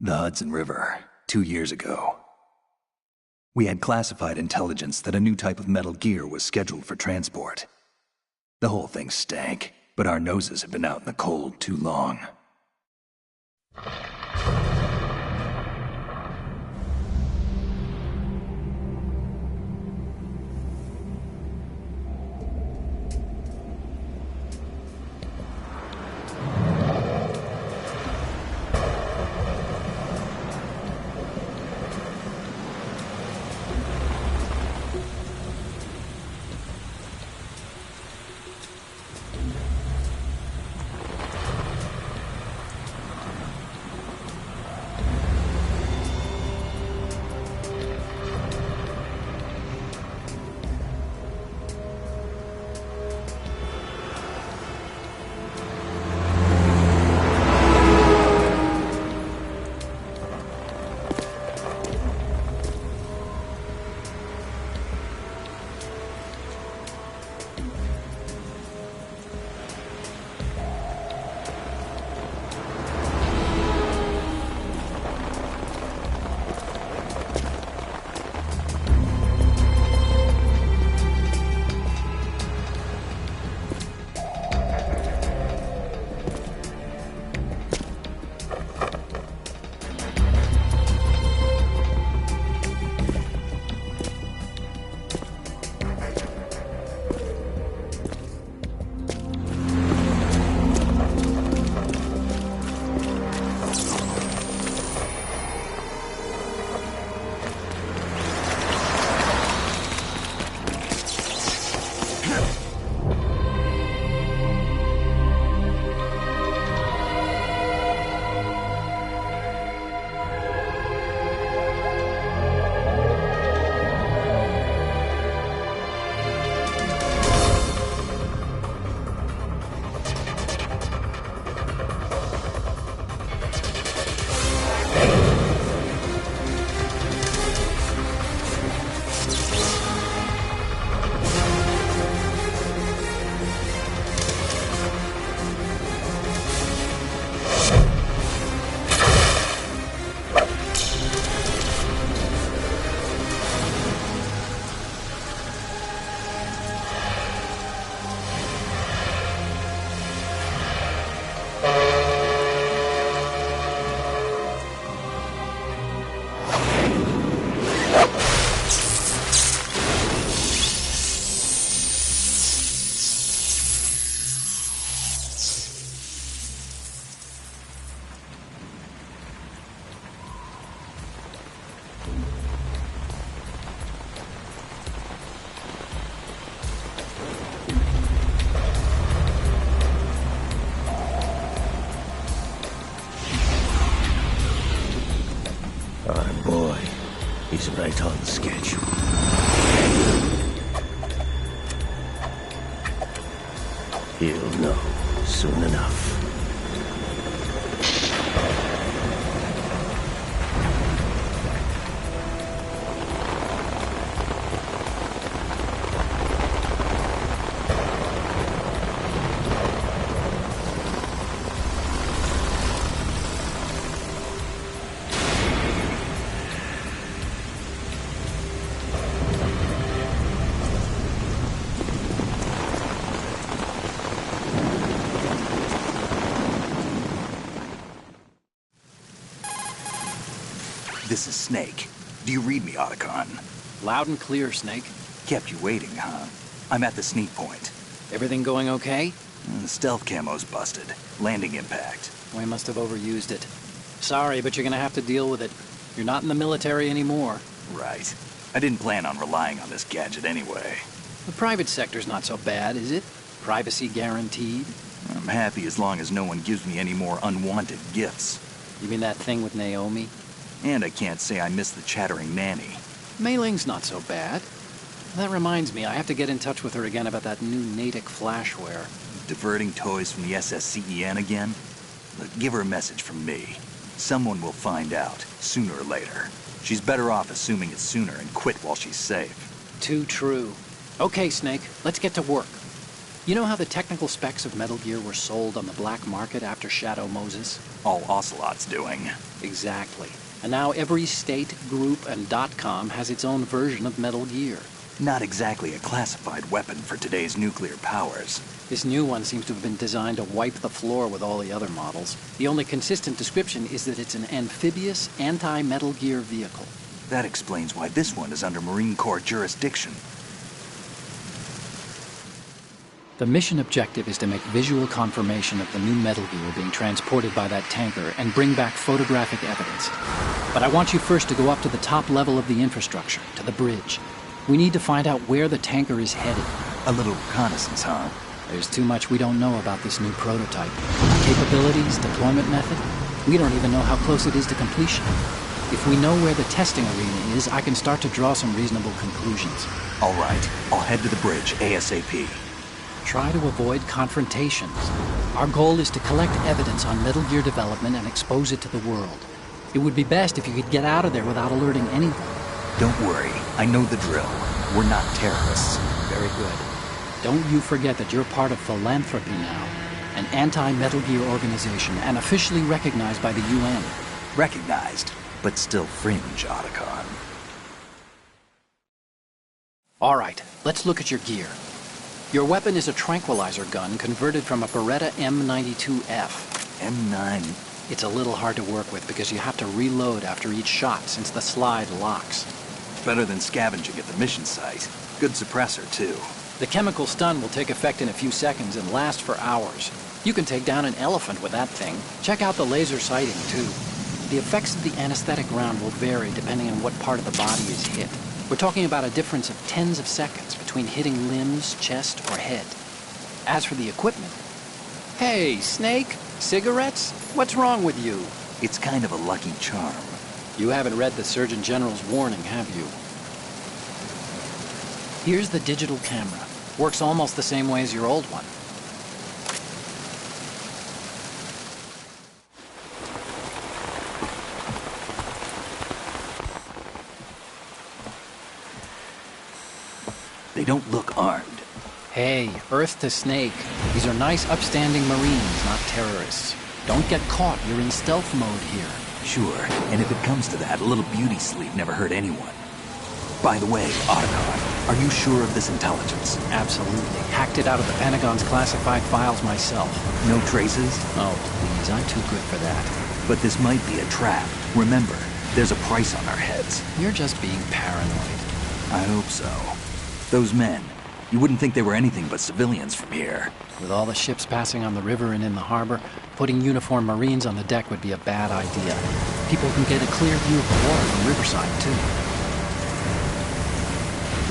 The Hudson River, 2 years ago. We had classified intelligence that a new type of metal gear was scheduled for transport. The whole thing stank, but our noses had been out in the cold too long. Our boy, he's right on schedule. He'll know soon enough. This is Snake. Do you read me, Otacon? Loud and clear, Snake. Kept you waiting, huh? I'm at the sneak point. Everything going okay? The stealth camo's busted. Landing impact. We must have overused it. Sorry, but you're gonna have to deal with it. You're not in the military anymore. Right. I didn't plan on relying on this gadget anyway. The private sector's not so bad, is it? Privacy guaranteed? I'm happy as long as no one gives me any more unwanted gifts. You mean that thing with Naomi? And I can't say I miss the chattering nanny. Mei Ling's not so bad. That reminds me, I have to get in touch with her again about that new Natick flashware. Diverting toys from the SSCEN again? Look, give her a message from me. Someone will find out, sooner or later. She's better off assuming it's sooner and quit while she's safe. Too true. Okay, Snake, let's get to work. You know how the technical specs of Metal Gear were sold on the black market after Shadow Moses? All Ocelot's doing. Exactly. And now every state, group, and .com has its own version of Metal Gear. Not exactly a classified weapon for today's nuclear powers. This new one seems to have been designed to wipe the floor with all the other models. The only consistent description is that it's an amphibious, anti-Metal Gear vehicle. That explains why this one is under Marine Corps jurisdiction. The mission objective is to make visual confirmation of the new Metal Gear being transported by that tanker and bring back photographic evidence. But I want you first to go up to the top level of the infrastructure, to the bridge. We need to find out where the tanker is headed. A little reconnaissance, huh? There's too much we don't know about this new prototype. Capabilities, deployment method. We don't even know how close it is to completion. If we know where the testing arena is, I can start to draw some reasonable conclusions. All right, I'll head to the bridge ASAP. Try to avoid confrontations. Our goal is to collect evidence on Metal Gear development and expose it to the world. It would be best if you could get out of there without alerting anyone. Don't worry, I know the drill. We're not terrorists. Very good. Don't you forget that you're part of Philanthropy now, an anti-Metal Gear organization and officially recognized by the UN. Recognized, but still fringe, Otacon. All right, let's look at your gear. Your weapon is a tranquilizer gun converted from a Beretta M92F. M9. It's a little hard to work with because you have to reload after each shot since the slide locks. Better than scavenging at the mission site. Good suppressor, too. The chemical stun will take effect in a few seconds and last for hours. You can take down an elephant with that thing. Check out the laser sighting, too. The effects of the anesthetic round will vary depending on what part of the body is hit. We're talking about a difference of tens of seconds between hitting limbs, chest, or head. As for the equipment... Hey, Snake? Cigarettes? What's wrong with you? It's kind of a lucky charm. You haven't read the Surgeon General's warning, have you? Here's the digital camera. Works almost the same way as your old one. They don't look armed. Hey, Earth to Snake. These are nice, upstanding Marines, not terrorists. Don't get caught. You're in stealth mode here. Sure, and if it comes to that, a little beauty sleep never hurt anyone. By the way, Otacon, are you sure of this intelligence? Absolutely. Hacked it out of the Pentagon's classified files myself. No traces? Oh, please, I'm too good for that. But this might be a trap. Remember, there's a price on our heads. You're just being paranoid. I hope so. Those men, you wouldn't think they were anything but civilians from here. With all the ships passing on the river and in the harbor, putting uniformed Marines on the deck would be a bad idea. People can get a clear view of the water from Riverside, too.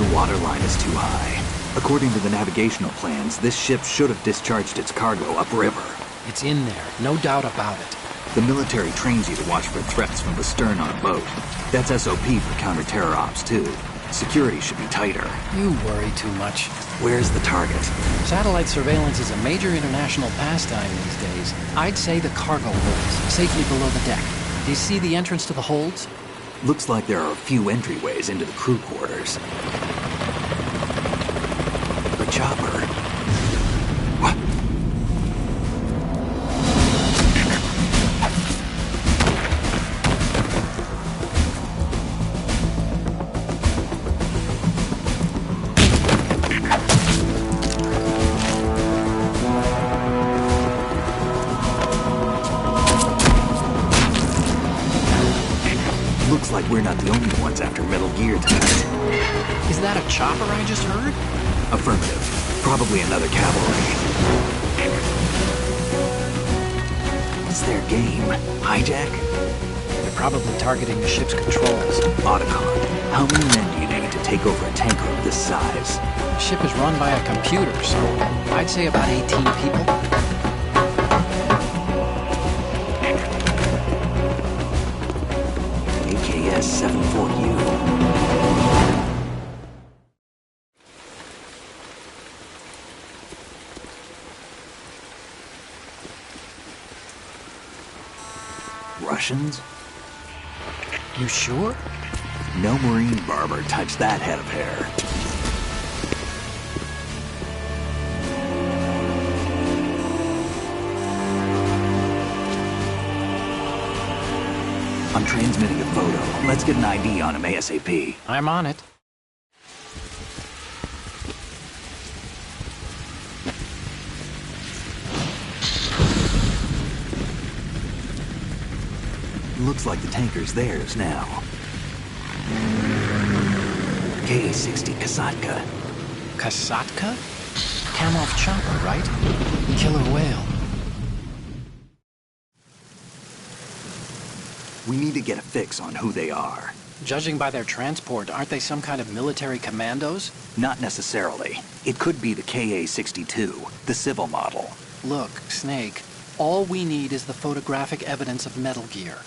The water line is too high. According to the navigational plans, this ship should have discharged its cargo upriver. It's in there, no doubt about it. The military trains you to watch for threats from the stern on a boat. That's SOP for counter-terror ops, too. Security should be tighter. You worry too much. Where's the target? Satellite surveillance is a major international pastime these days. I'd say the cargo holds, safely below the deck. Do you see the entrance to the holds? Looks like there are a few entryways into the crew quarters. The chopper. What? Looks like we're not the only ones after Metal Gear tonight. Is that a chopper I just heard? Affirmative. Probably another cavalry. What's their game? Hijack? They're probably targeting the ship's controls. Otacon, how many men do you need to take over a tanker of this size? The ship is run by a computer, so I'd say about 18 people. AKS-74U. Russians? You sure? No Marine barber touched that head of hair. I'm transmitting a photo. Let's get an ID on him ASAP. I'm on it. Looks like the tanker's theirs now. Ka-60 Kasatka. Kasatka? Kamov chopper, right? Killer whale. We need to get a fix on who they are. Judging by their transport, aren't they some kind of military commandos? Not necessarily. It could be the Ka-62, the civil model. Look, Snake, all we need is the photographic evidence of Metal Gear.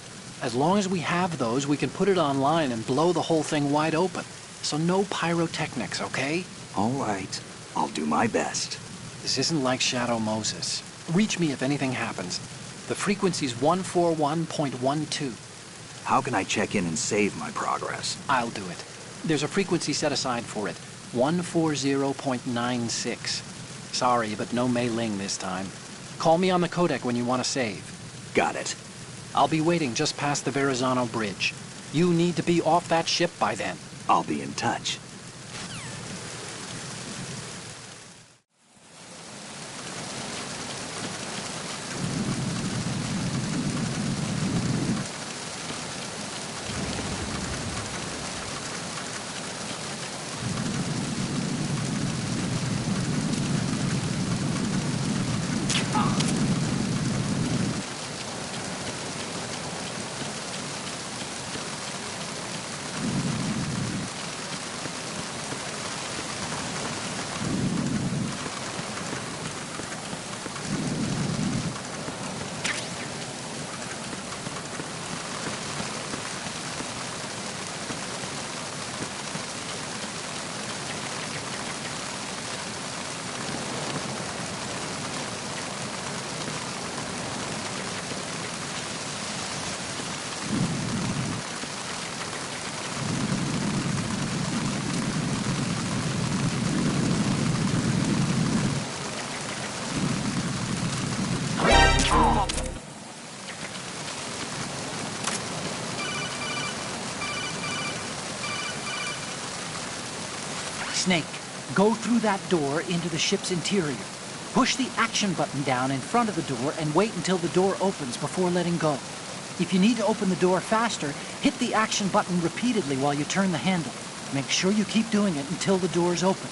As long as we have those, we can put it online and blow the whole thing wide open. So no pyrotechnics, okay? All right. I'll do my best. This isn't like Shadow Moses. Reach me if anything happens. The frequency's 141.12. How can I check in and save my progress? I'll do it. There's a frequency set aside for it. 140.96. Sorry, but no Mei Ling this time. Call me on the codec when you want to save. Got it. I'll be waiting just past the Verrazano Bridge. You need to be off that ship by then. I'll be in touch. Snake, go through that door into the ship's interior. Push the action button down in front of the door and wait until the door opens before letting go. If you need to open the door faster, hit the action button repeatedly while you turn the handle. Make sure you keep doing it until the door's open.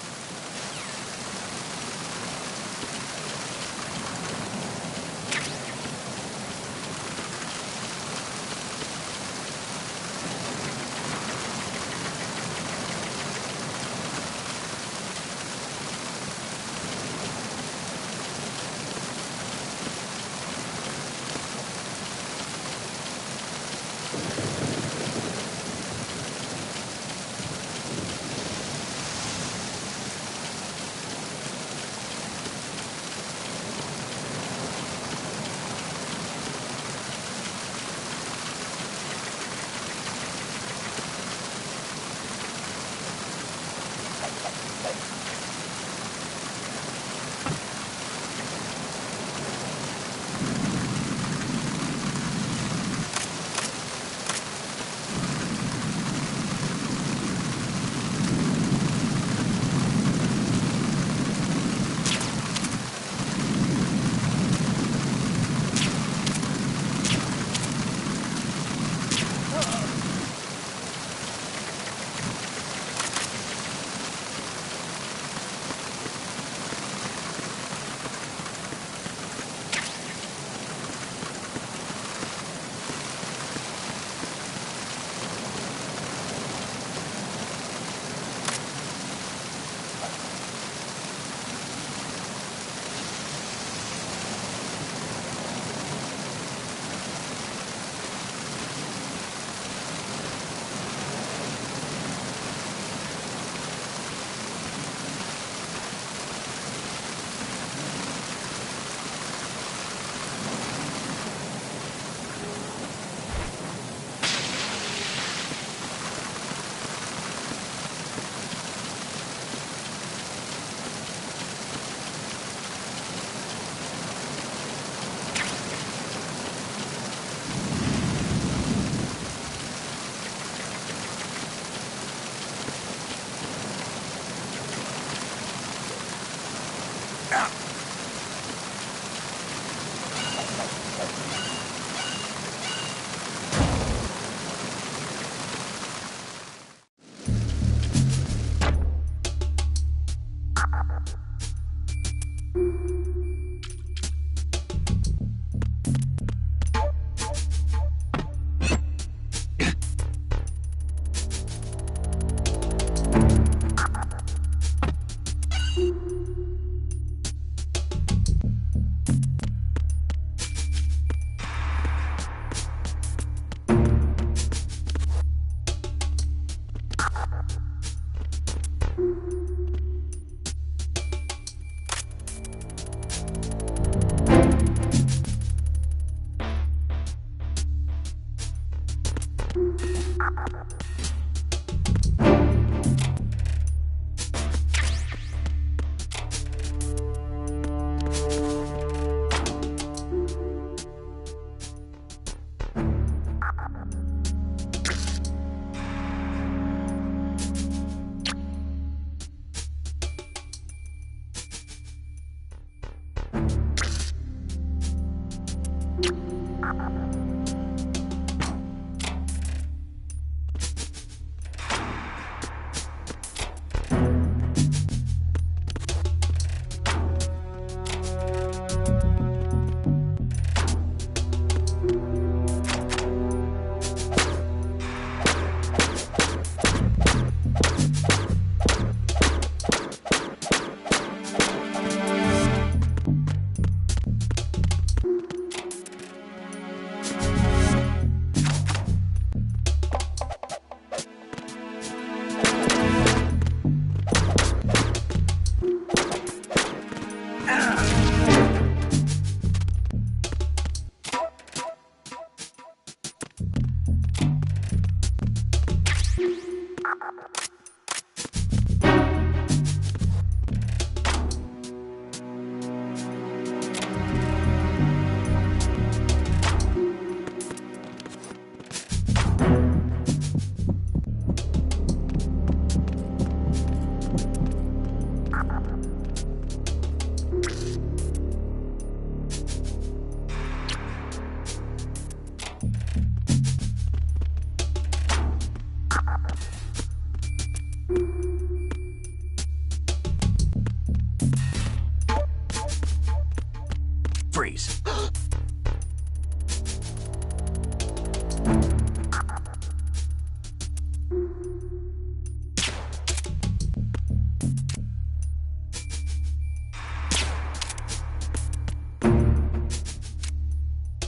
Freeze.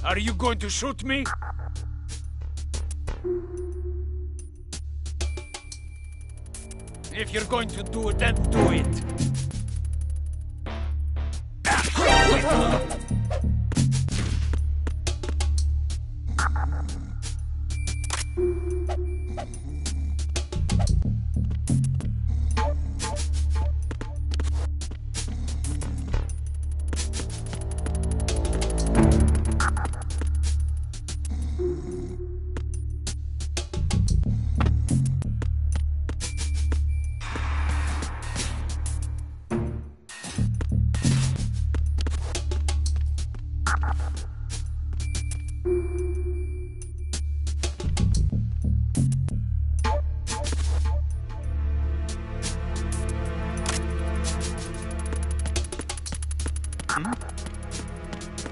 Are you going to shoot me? If you're going to do it, then do it.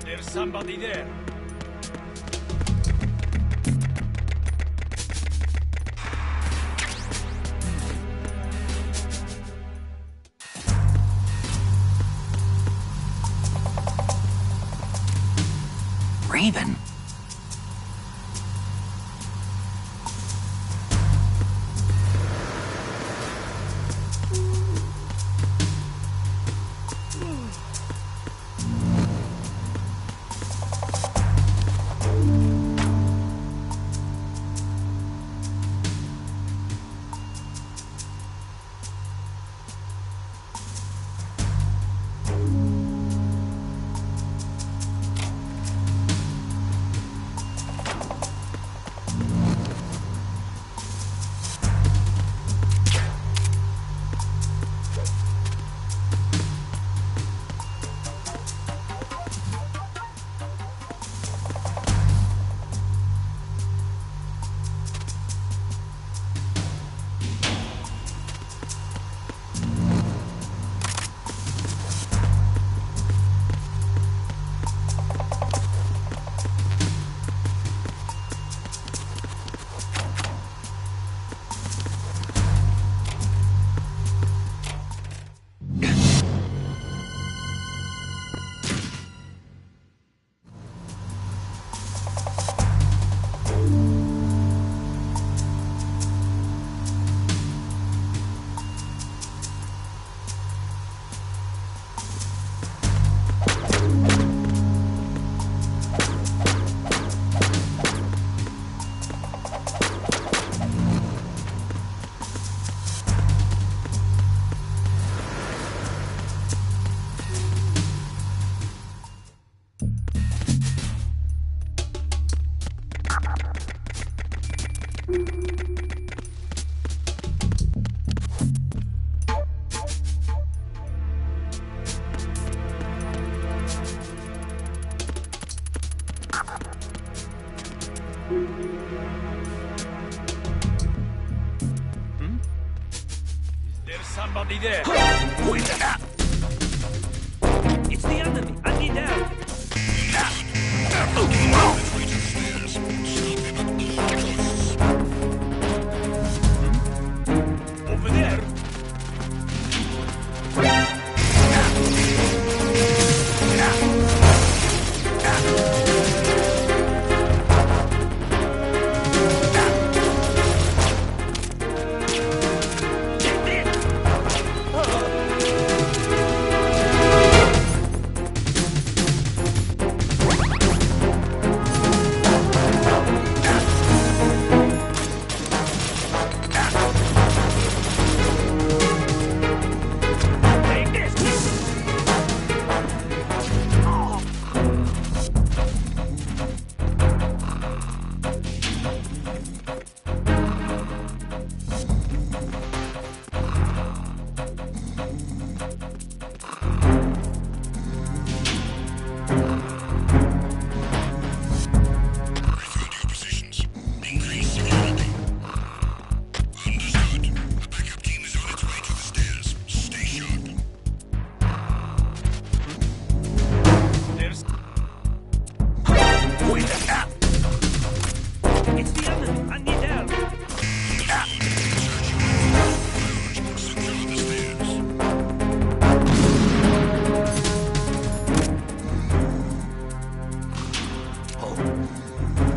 There's somebody there. Raven? There's somebody there. Who is that? It's the enemy. I need help. Over there.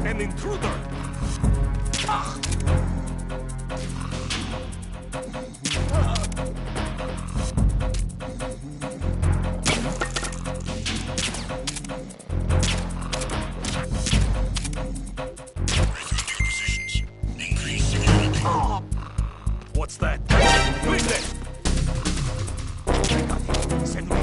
An intruder! What's that? Quickly! Send me.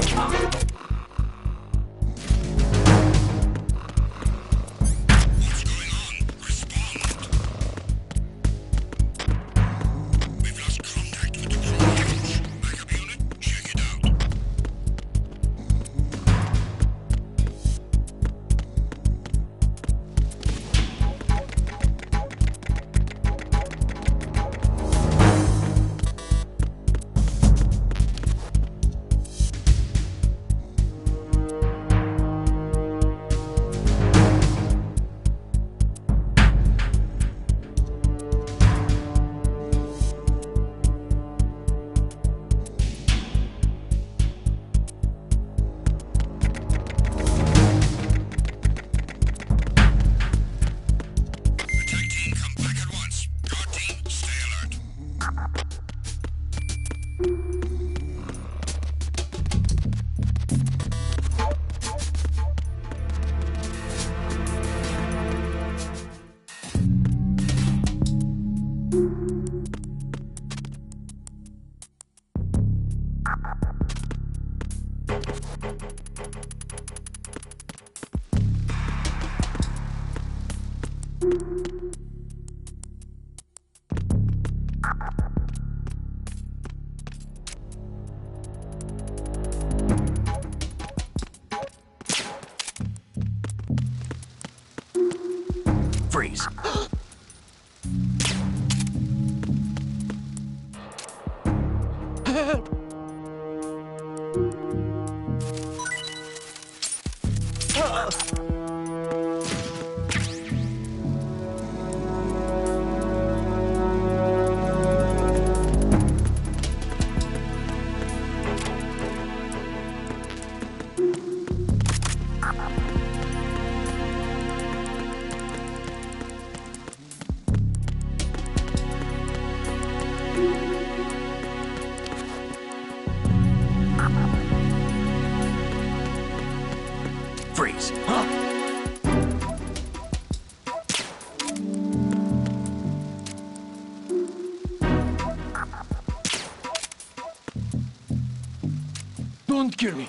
Freeze. Freeze. Don't kill me.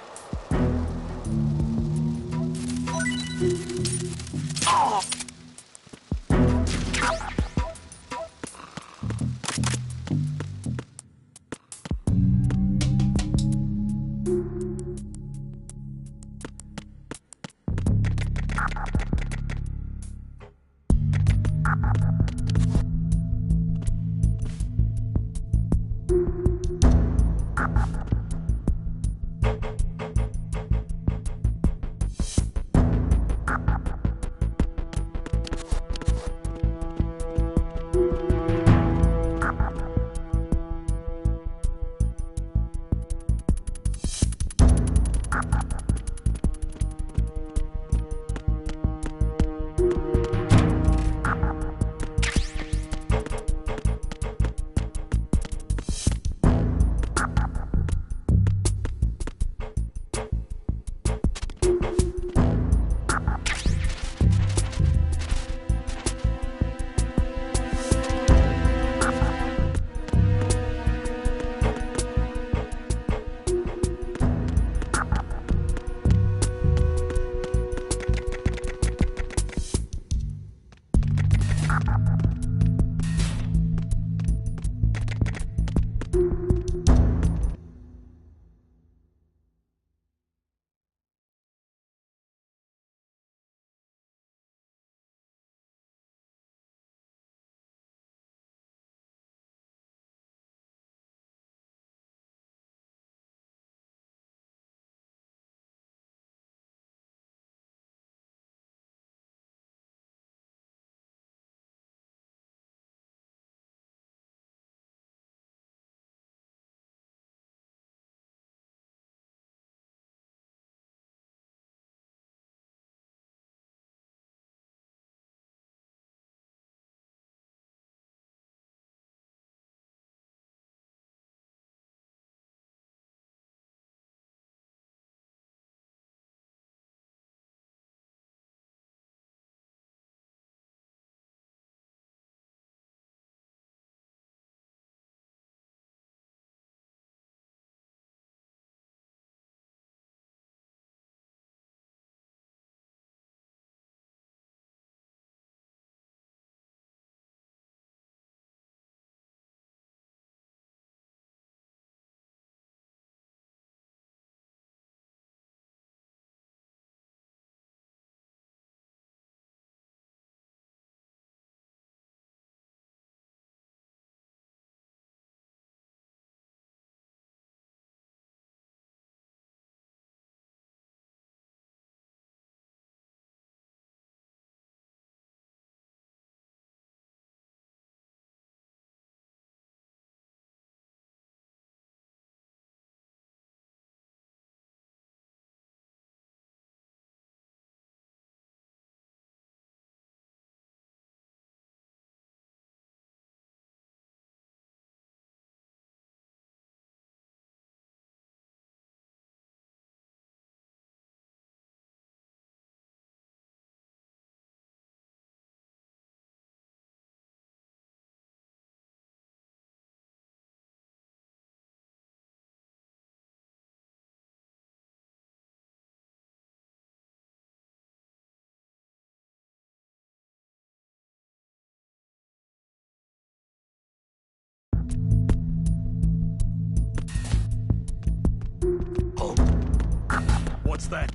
What's that?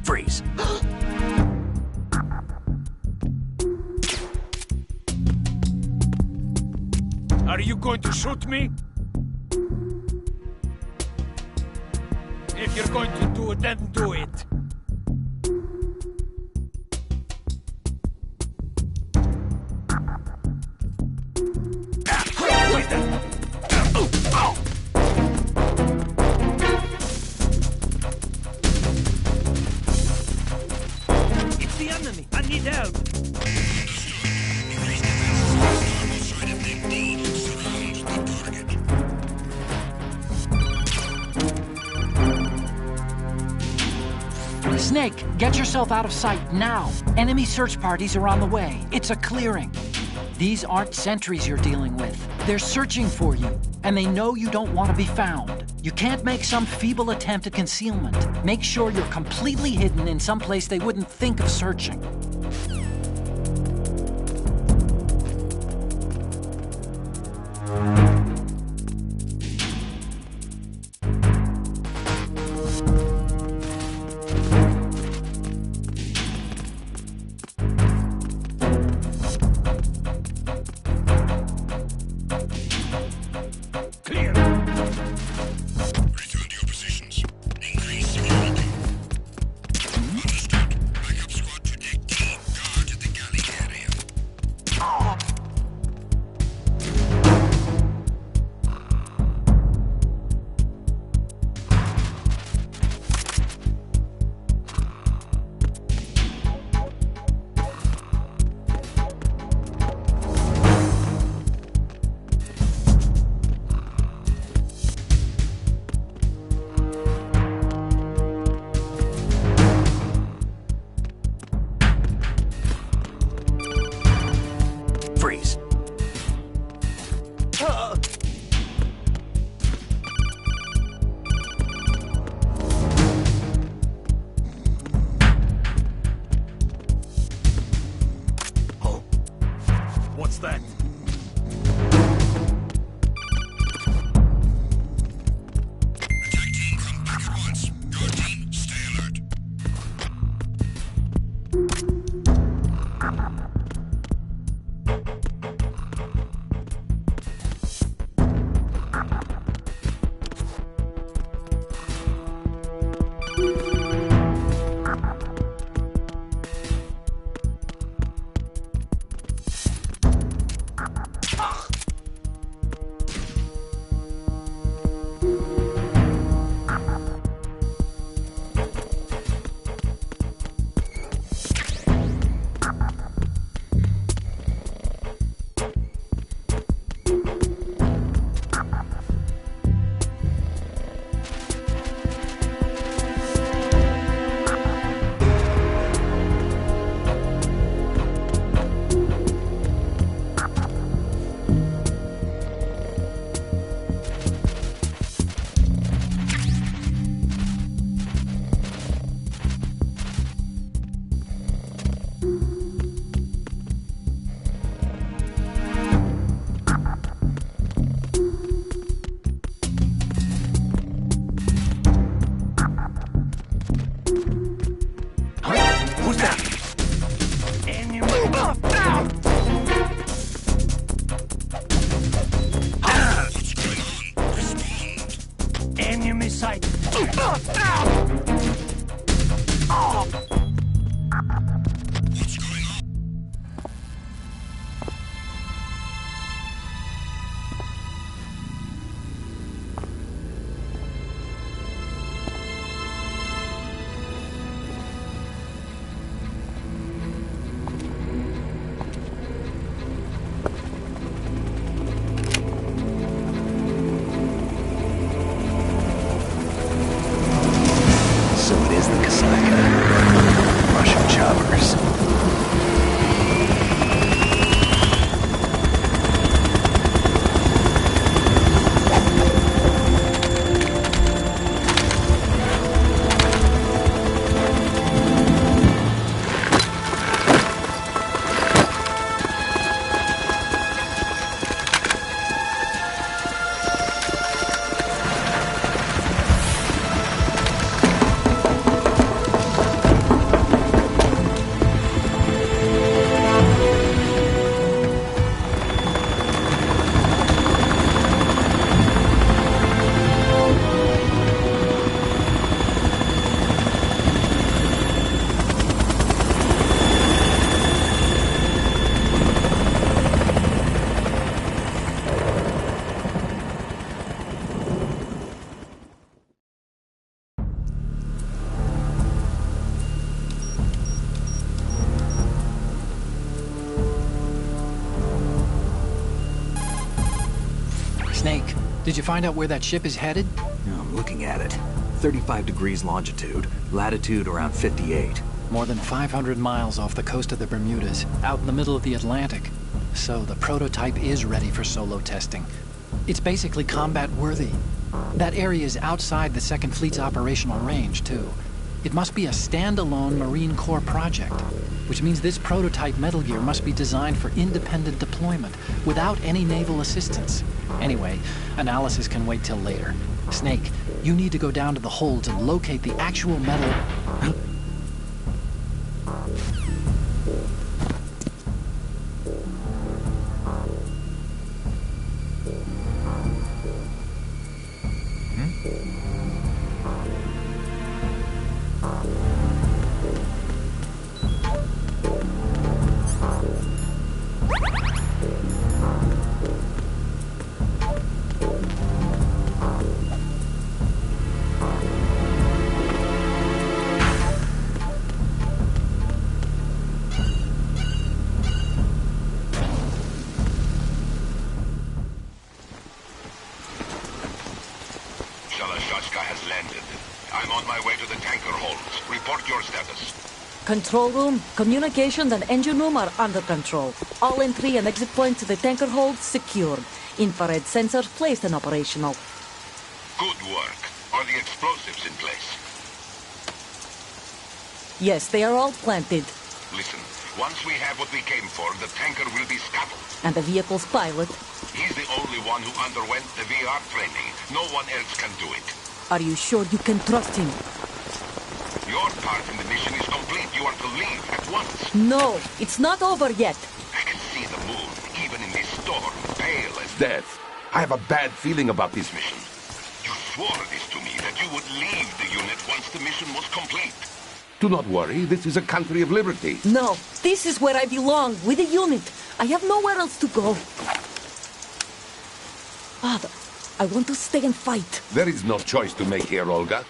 Freeze. Are you going to shoot me? If you're going to do it, then do it. It's the enemy. I need help. Snake, get yourself out of sight now. Enemy search parties are on the way. It's a clearing. These aren't sentries you're dealing with. They're searching for you, and they know you don't want to be found. You can't make some feeble attempt at concealment. Make sure you're completely hidden in some place they wouldn't think of searching. Clear. Return to your positions. Increase security. Understood. Backup squad to take team guard at the galley area. Freeze. Oh. What's that? Attack team, come back at once. Your team, stay alert. Did you find out where that ship is headed? I'm looking at it. 35 degrees longitude, latitude around 58. More than 500 miles off the coast of the Bermudas, out in the middle of the Atlantic. So the prototype is ready for solo testing. It's basically combat-worthy. That area is outside the Second Fleet's operational range, too. It must be a standalone Marine Corps project, which means this prototype Metal Gear must be designed for independent deployment, without any naval assistance. Anyway, analysis can wait till later. Snake, you need to go down to the holds and locate the actual metal... has landed. I'm on my way to the tanker holds. Report your status. Control room, communications and engine room are under control. All entry and exit points to the tanker hold secured. Infrared sensors placed and operational. Good work. Are the explosives in place? Yes, they are all planted. Listen, once we have what we came for, the tanker will be scuttled. And the vehicle's pilot? He's the only one who underwent the VR training. No one else can do it. Are you sure you can trust him? Your part in the mission is complete. You are to leave at once. No, it's not over yet. I can see the moon, even in this storm, pale as death. I have a bad feeling about this mission. You swore this to me, that you would leave the unit once the mission was complete. Do not worry, this is a country of liberty. No, this is where I belong, with the unit. I have nowhere else to go. Father, I want to stay and fight. There is no choice to make here, Olga.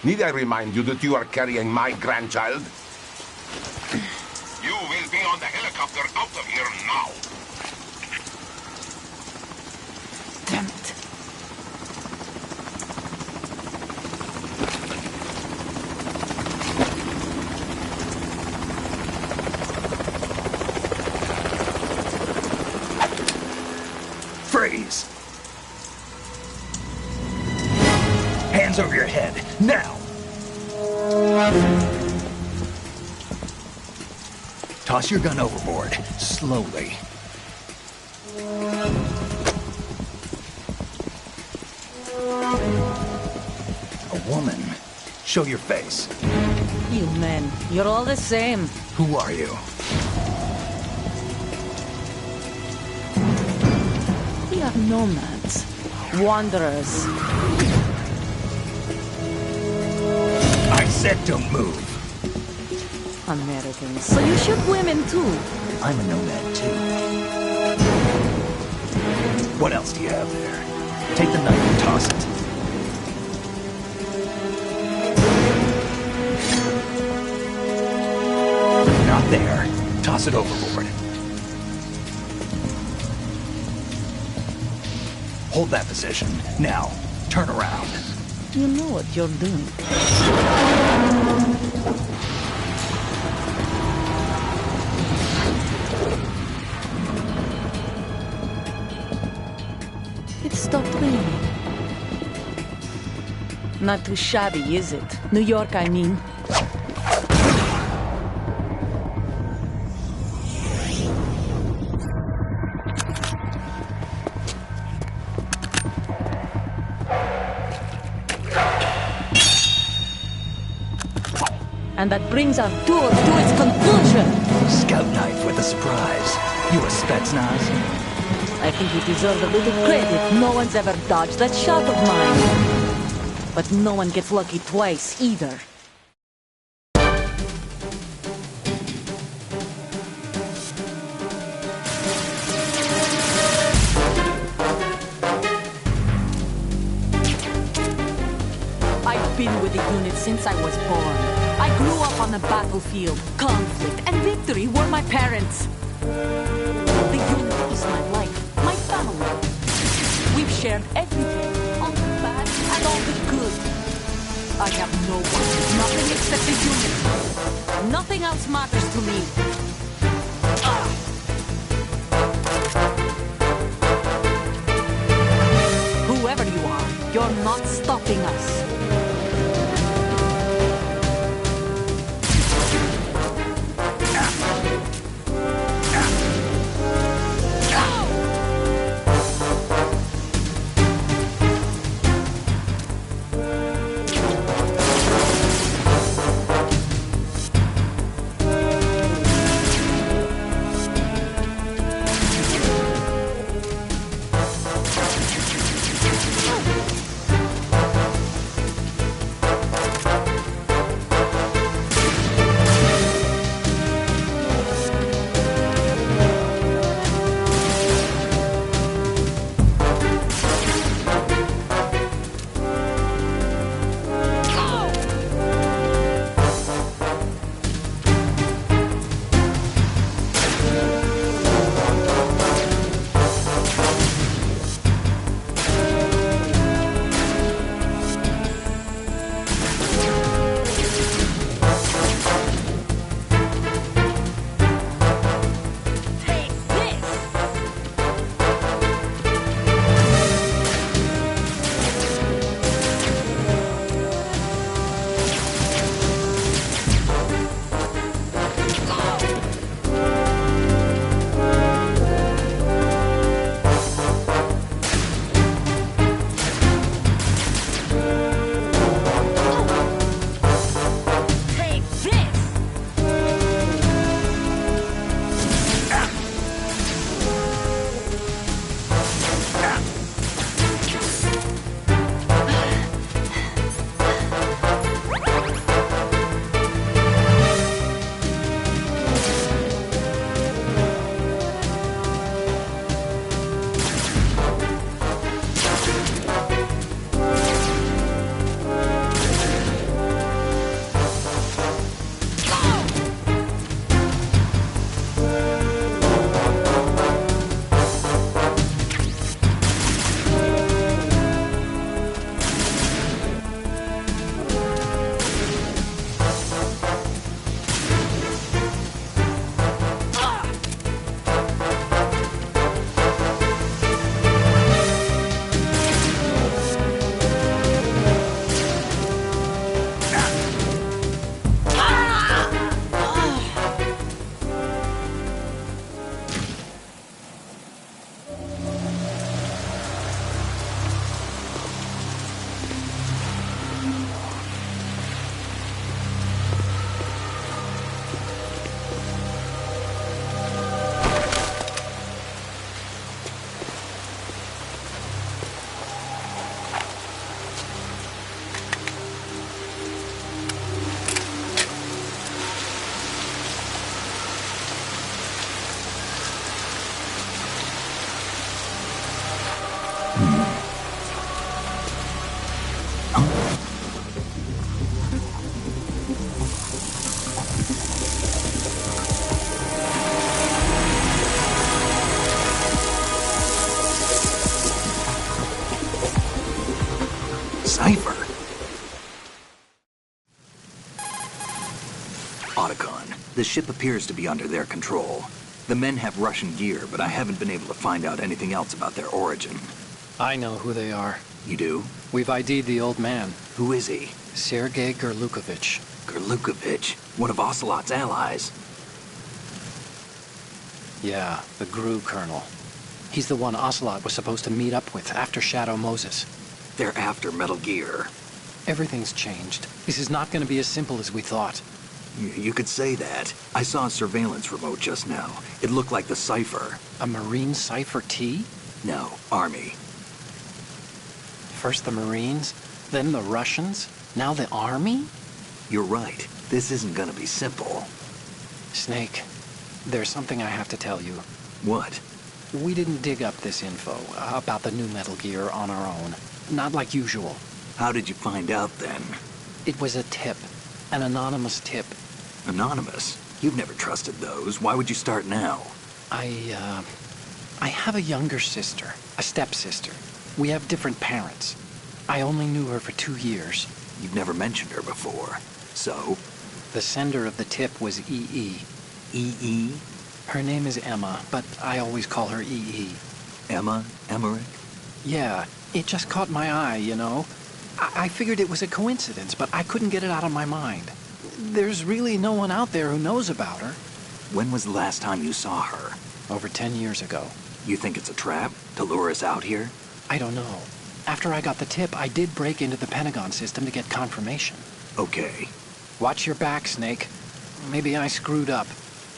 Need I remind you that you are carrying my grandchild? You will be on the helicopter out of here now. Damn it. Freeze! Hands over your head, now! Toss your gun overboard, slowly. A woman. Show your face. You men, you're all the same. Who are you? We are nomads. Wanderers. I said don't move. Americans. So you shoot women too? I'm a nomad too. What else do you have there? Take the knife and toss it. Not there. Toss it overboard. Hold that position. Now, turn around. You know what you're doing. It stopped raining. Not too shabby, is it? New York, I mean. And that brings our tour to its conclusion. Scout knife with a surprise. You a Spetsnaz? I think you deserve a little credit. No one's ever dodged that shot of mine. But no one gets lucky twice, either. I've been with the unit since I was born. I grew up on the battlefield. Conflict and victory were my parents. The unit is my life, my family. We've shared everything. All the bad and all the good. I have no one, nothing except the unit. Nothing else matters to me. Whoever you are, you're not stopping us. Cipher? Otacon, the ship appears to be under their control. The men have Russian gear, but I haven't been able to find out anything else about their origin. I know who they are. You do? We've ID'd the old man, Who is he? Sergei Gerlukovich. Gerlukovich, one of Ocelot's allies. Yeah, the GRU colonel. He's the one Ocelot was supposed to meet up with after Shadow Moses. They're after Metal Gear. Everything's changed. This is not going to be as simple as we thought. You could say that. I saw a surveillance remote just now. It looked like the Cipher. A Marine Cipher T? No, Army. First the Marines, then the Russians, now the Army? You're right. This isn't gonna be simple. Snake, there's something I have to tell you. What? We didn't dig up this info about the new Metal Gear on our own. Not like usual. How did you find out then? It was a tip. An anonymous tip. Anonymous? You've never trusted those. Why would you start now? I have a younger sister, a stepsister. We have different parents. I only knew her for 2 years. You've never mentioned her before. So? The sender of the tip was EE. EE? Her name is Emma, but I always call her EE. Emma? Emmerich? Yeah, it just caught my eye, you know? I figured it was a coincidence, but I couldn't get it out of my mind. There's really no one out there who knows about her. When was the last time you saw her? Over 10 years ago. You think it's a trap? To lure us out here? I don't know. After I got the tip, I did break into the Pentagon system to get confirmation. Okay. Watch your back, Snake. Maybe I screwed up.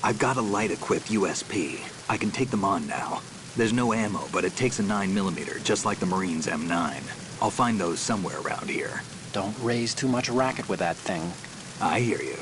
I've got a light-equipped USP. I can take them on now. There's no ammo, but it takes a 9mm, just like the Marines' M9. I'll find those somewhere around here. Don't raise too much racket with that thing. I hear you.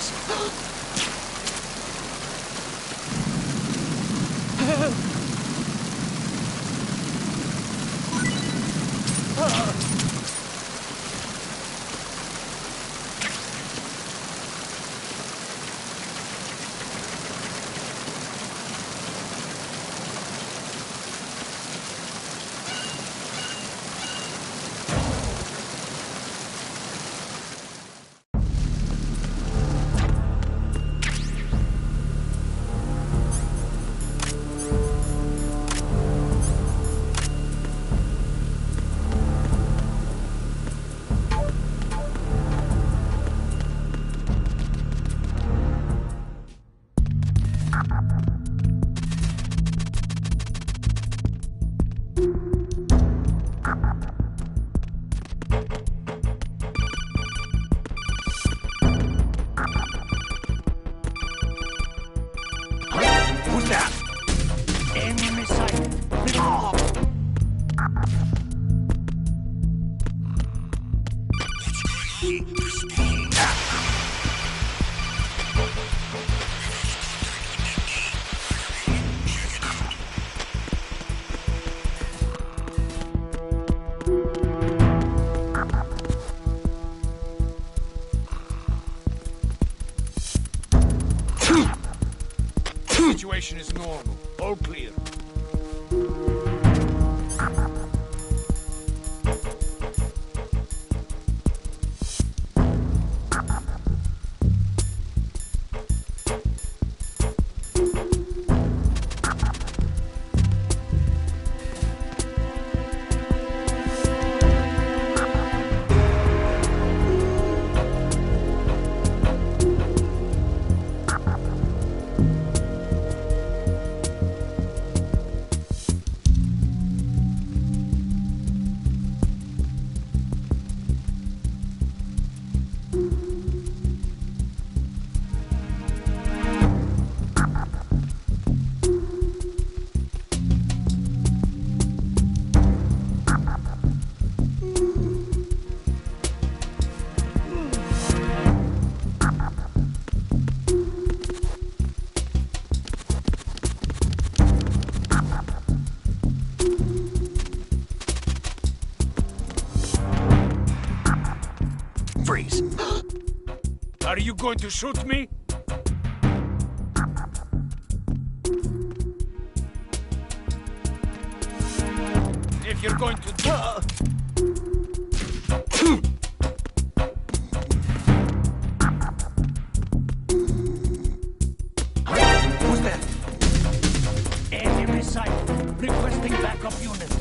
Freeze! Who's that? Enemy sighted. Situation is normal. All clear. Freeze! Are you going to shoot me? If you're going to Who's that? Enemy sighted. Requesting backup units.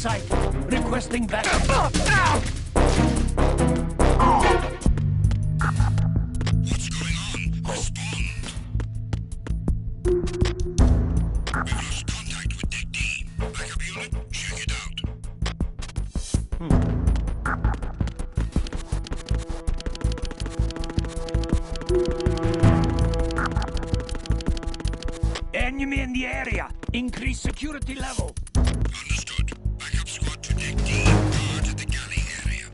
sight. Requesting backup. What's going on? Respond. We've lost contact with Deck D. Backup unit, check it out. Enemy in the area. Increase security level. Understood. Backup squad to Deck D. Guard at the galley area.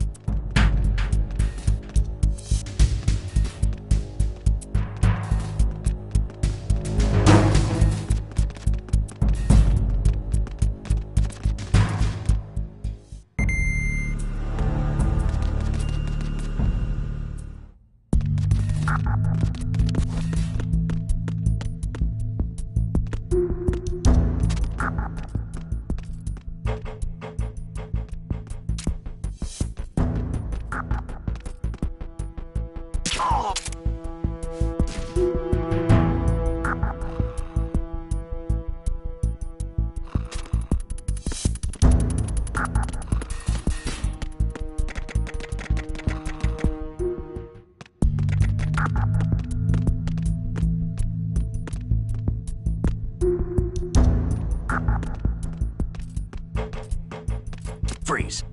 Freeze.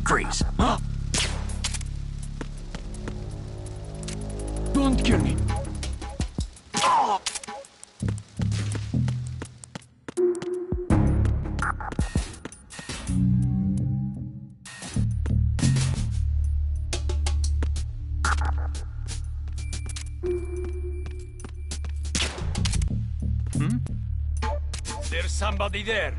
Freeze. Huh? Don't kill me. There's somebody there.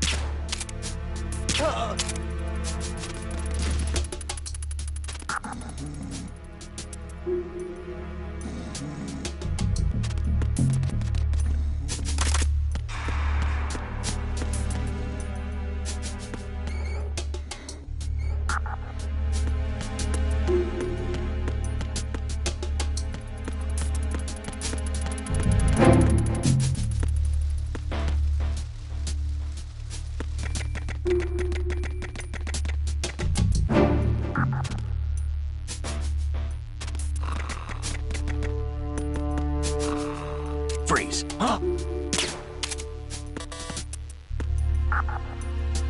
Freeze. Huh?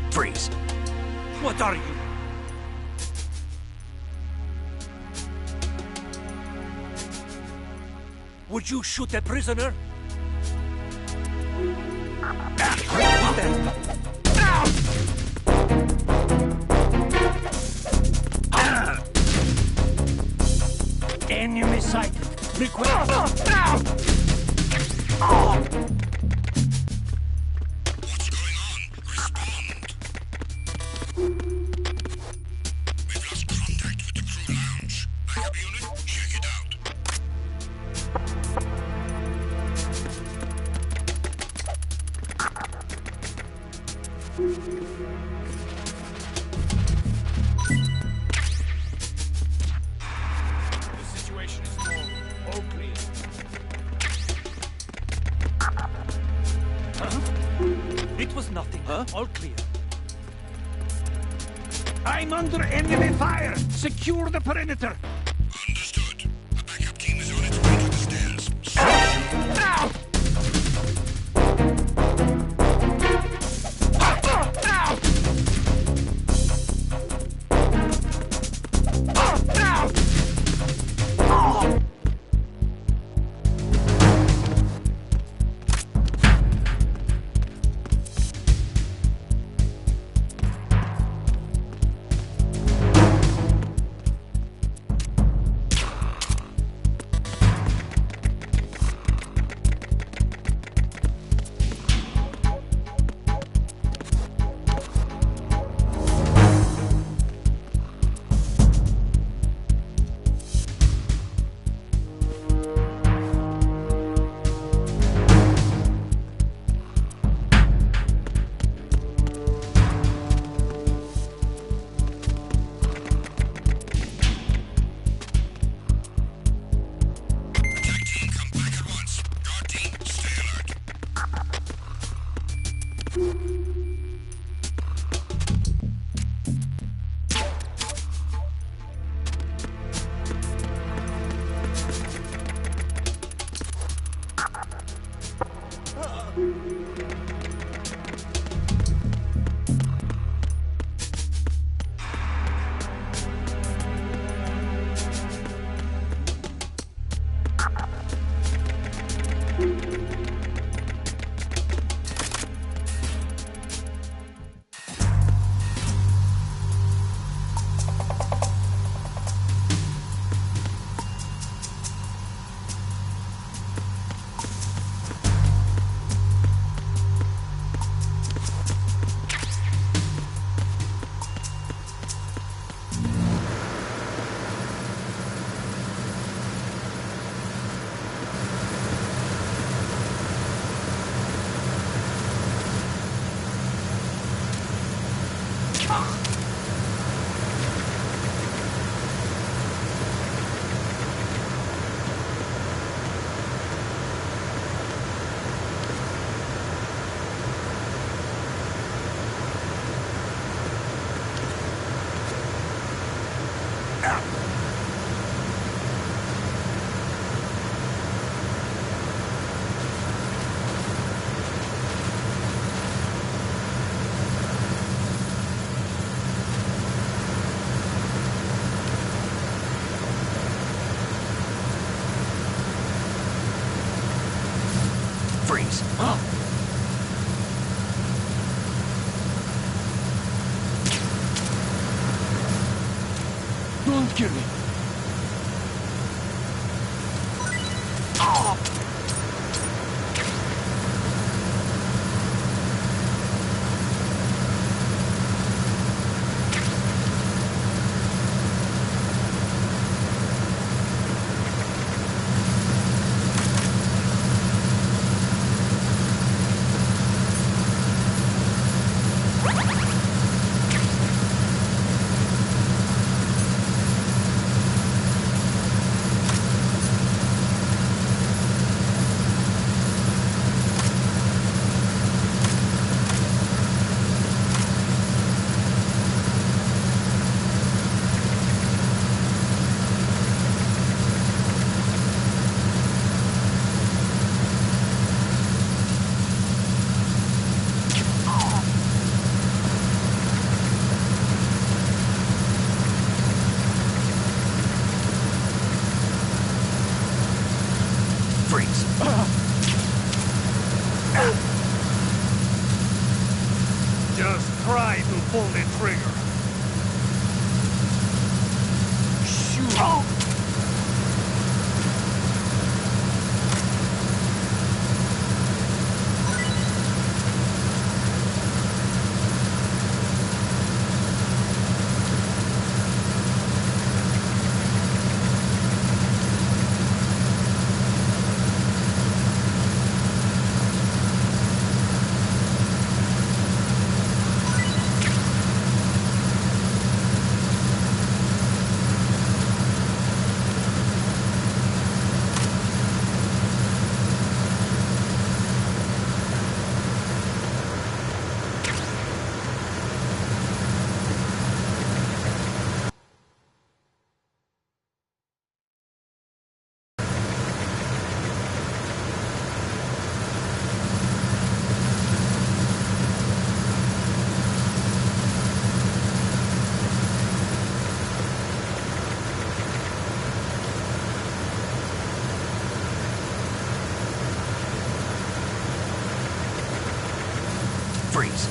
Freeze. What are you? Would you shoot a prisoner? Enemy sighted. Request. What's going on? Respond. We've lost contact with the crew lounge. Backup unit, check it out. The situation is normal. All clear. It was nothing. All clear. I'm under enemy fire. Secure the perimeter. Understood. A backup team is on its way to the stairs. Freeze. Don't kill me. Freeze. Just try to pull the trigger. Shoot. Freeze.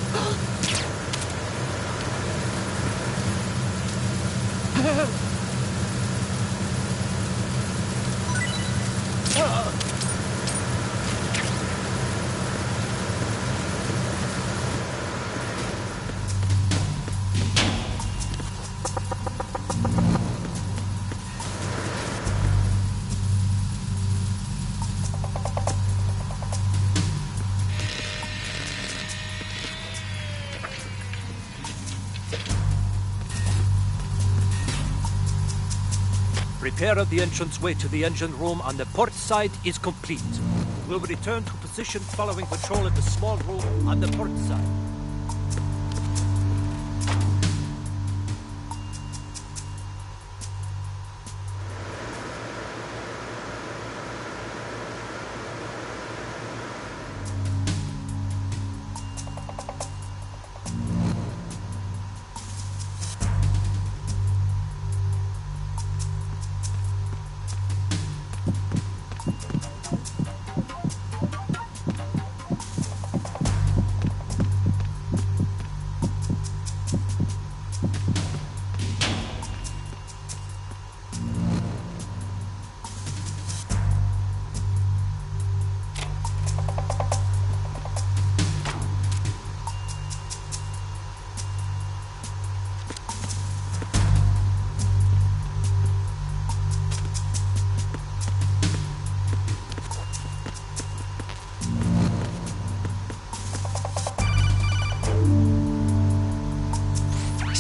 Repair of the entranceway to the engine room on the port side is complete. We'll return to position following patrol of the small room on the port side.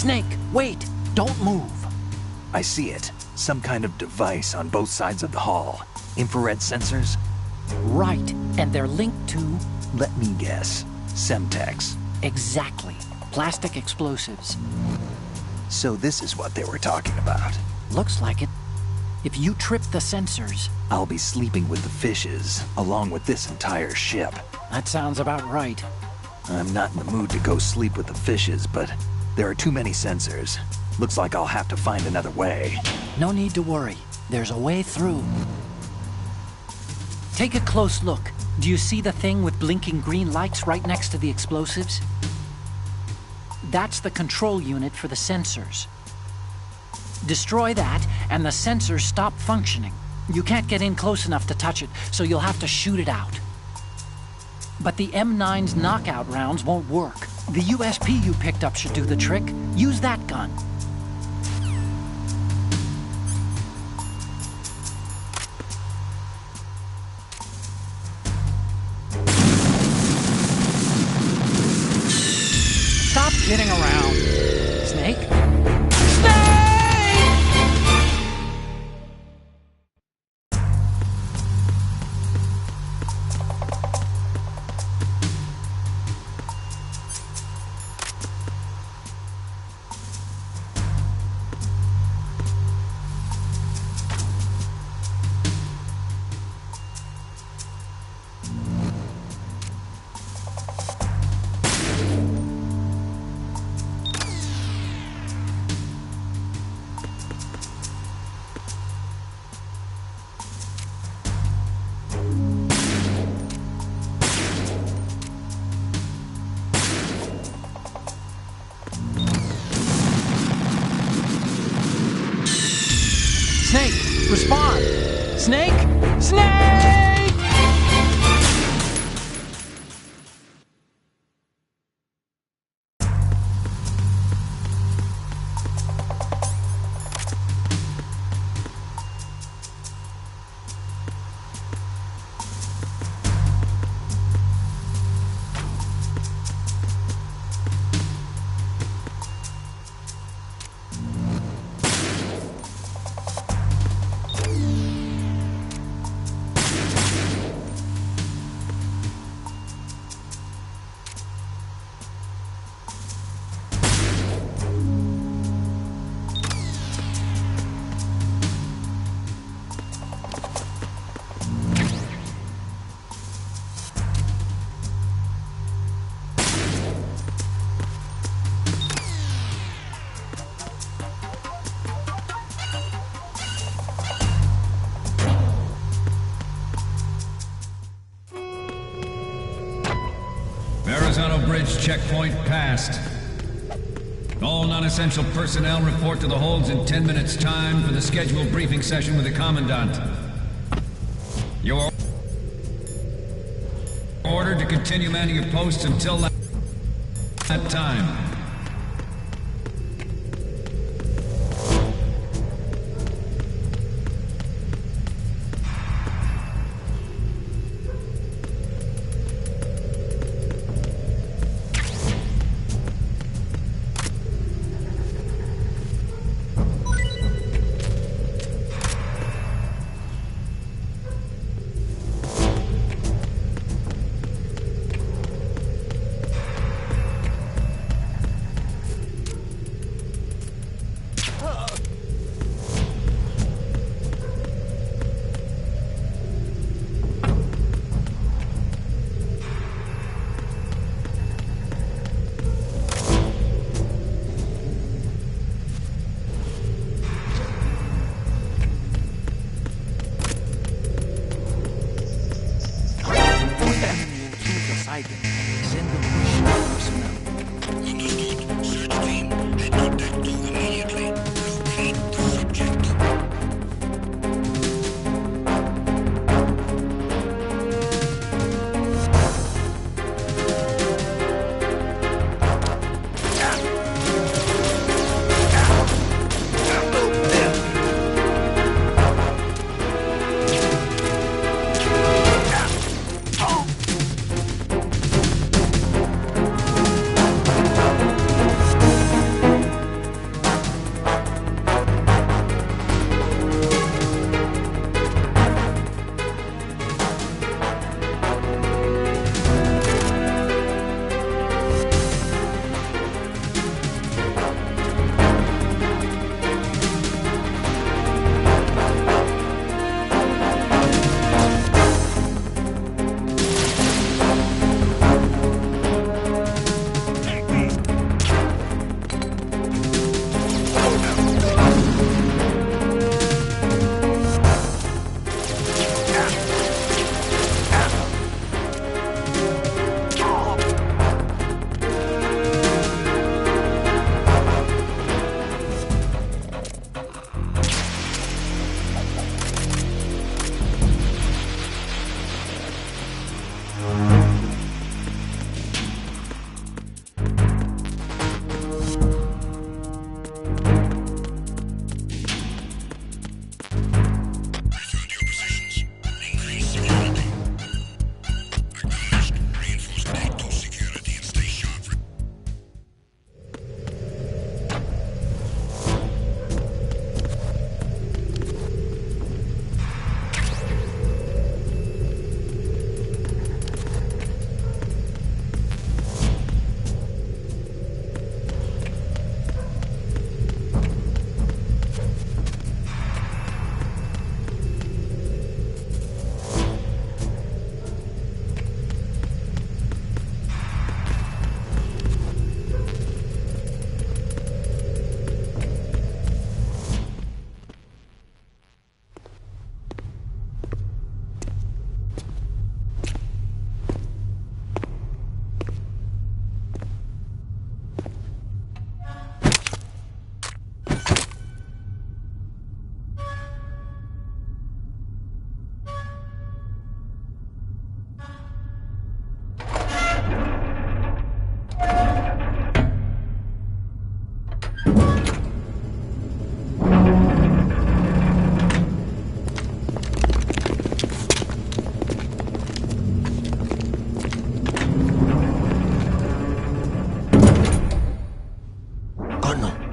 Snake, wait! Don't move! I see it. Some kind of device on both sides of the hall. Infrared sensors? Right, and they're linked to... Let me guess. Semtex. Exactly. Plastic explosives. So this is what they were talking about. Looks like it. If you trip the sensors... I'll be sleeping with the fishes, along with this entire ship. That sounds about right. I'm not in the mood to go sleep with the fishes, but there are too many sensors. Looks like I'll have to find another way. No need to worry. There's a way through. Take a close look. Do you see the thing with blinking green lights right next to the explosives? That's the control unit for the sensors. Destroy that, and the sensors stop functioning. You can't get in close enough to touch it, so you'll have to shoot it out. But the M9's knockout rounds won't work. The USP you picked up should do the trick. Use that gun. Stop kidding around. Snake? Snake! Snake, respond! Snake! Snake! Verrazano Bridge checkpoint passed. All non-essential personnel report to the holds in 10 minutes' time for the scheduled briefing session with the Commandant. You are ordered to continue manning your posts until that time.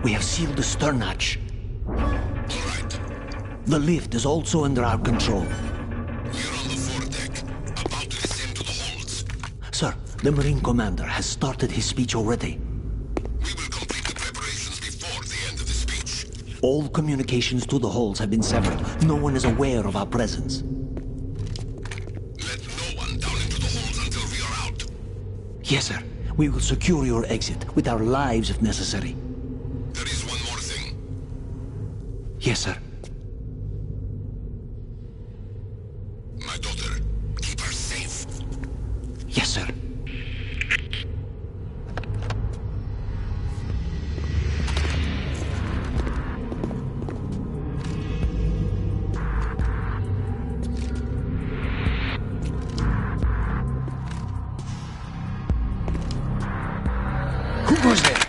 We have sealed the stern hatch. All right. The lift is also under our control. We're on the foredeck, about to descend to the holds. Sir, the Marine Commander has started his speech already. We will complete the preparations before the end of the speech. All communications to the holds have been severed. No one is aware of our presence. Let no one down into the holds until we are out. Yes, sir. We will secure your exit, with our lives if necessary. There is one more thing. Yes, sir. My daughter, keep her safe. Yes, sir. Who goes there?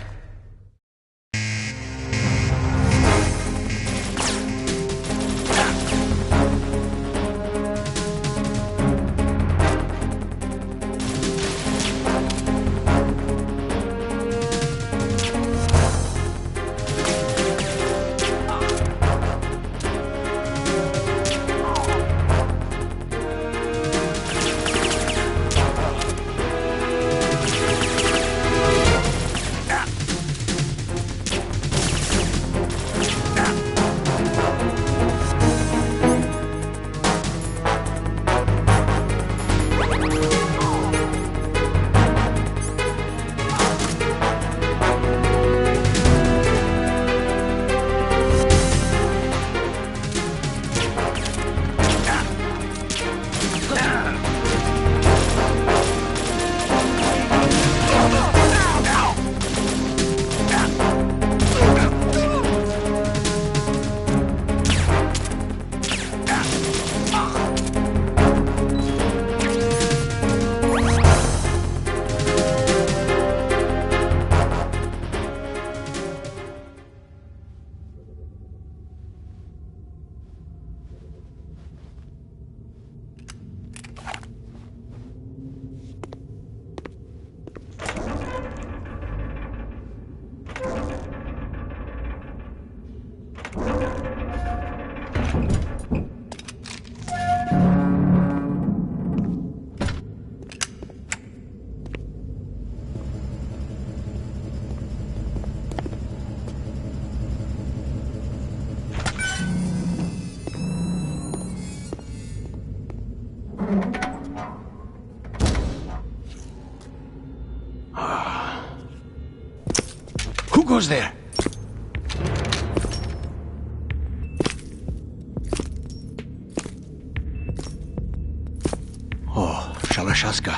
Who goes there? Oh, Shalashaska.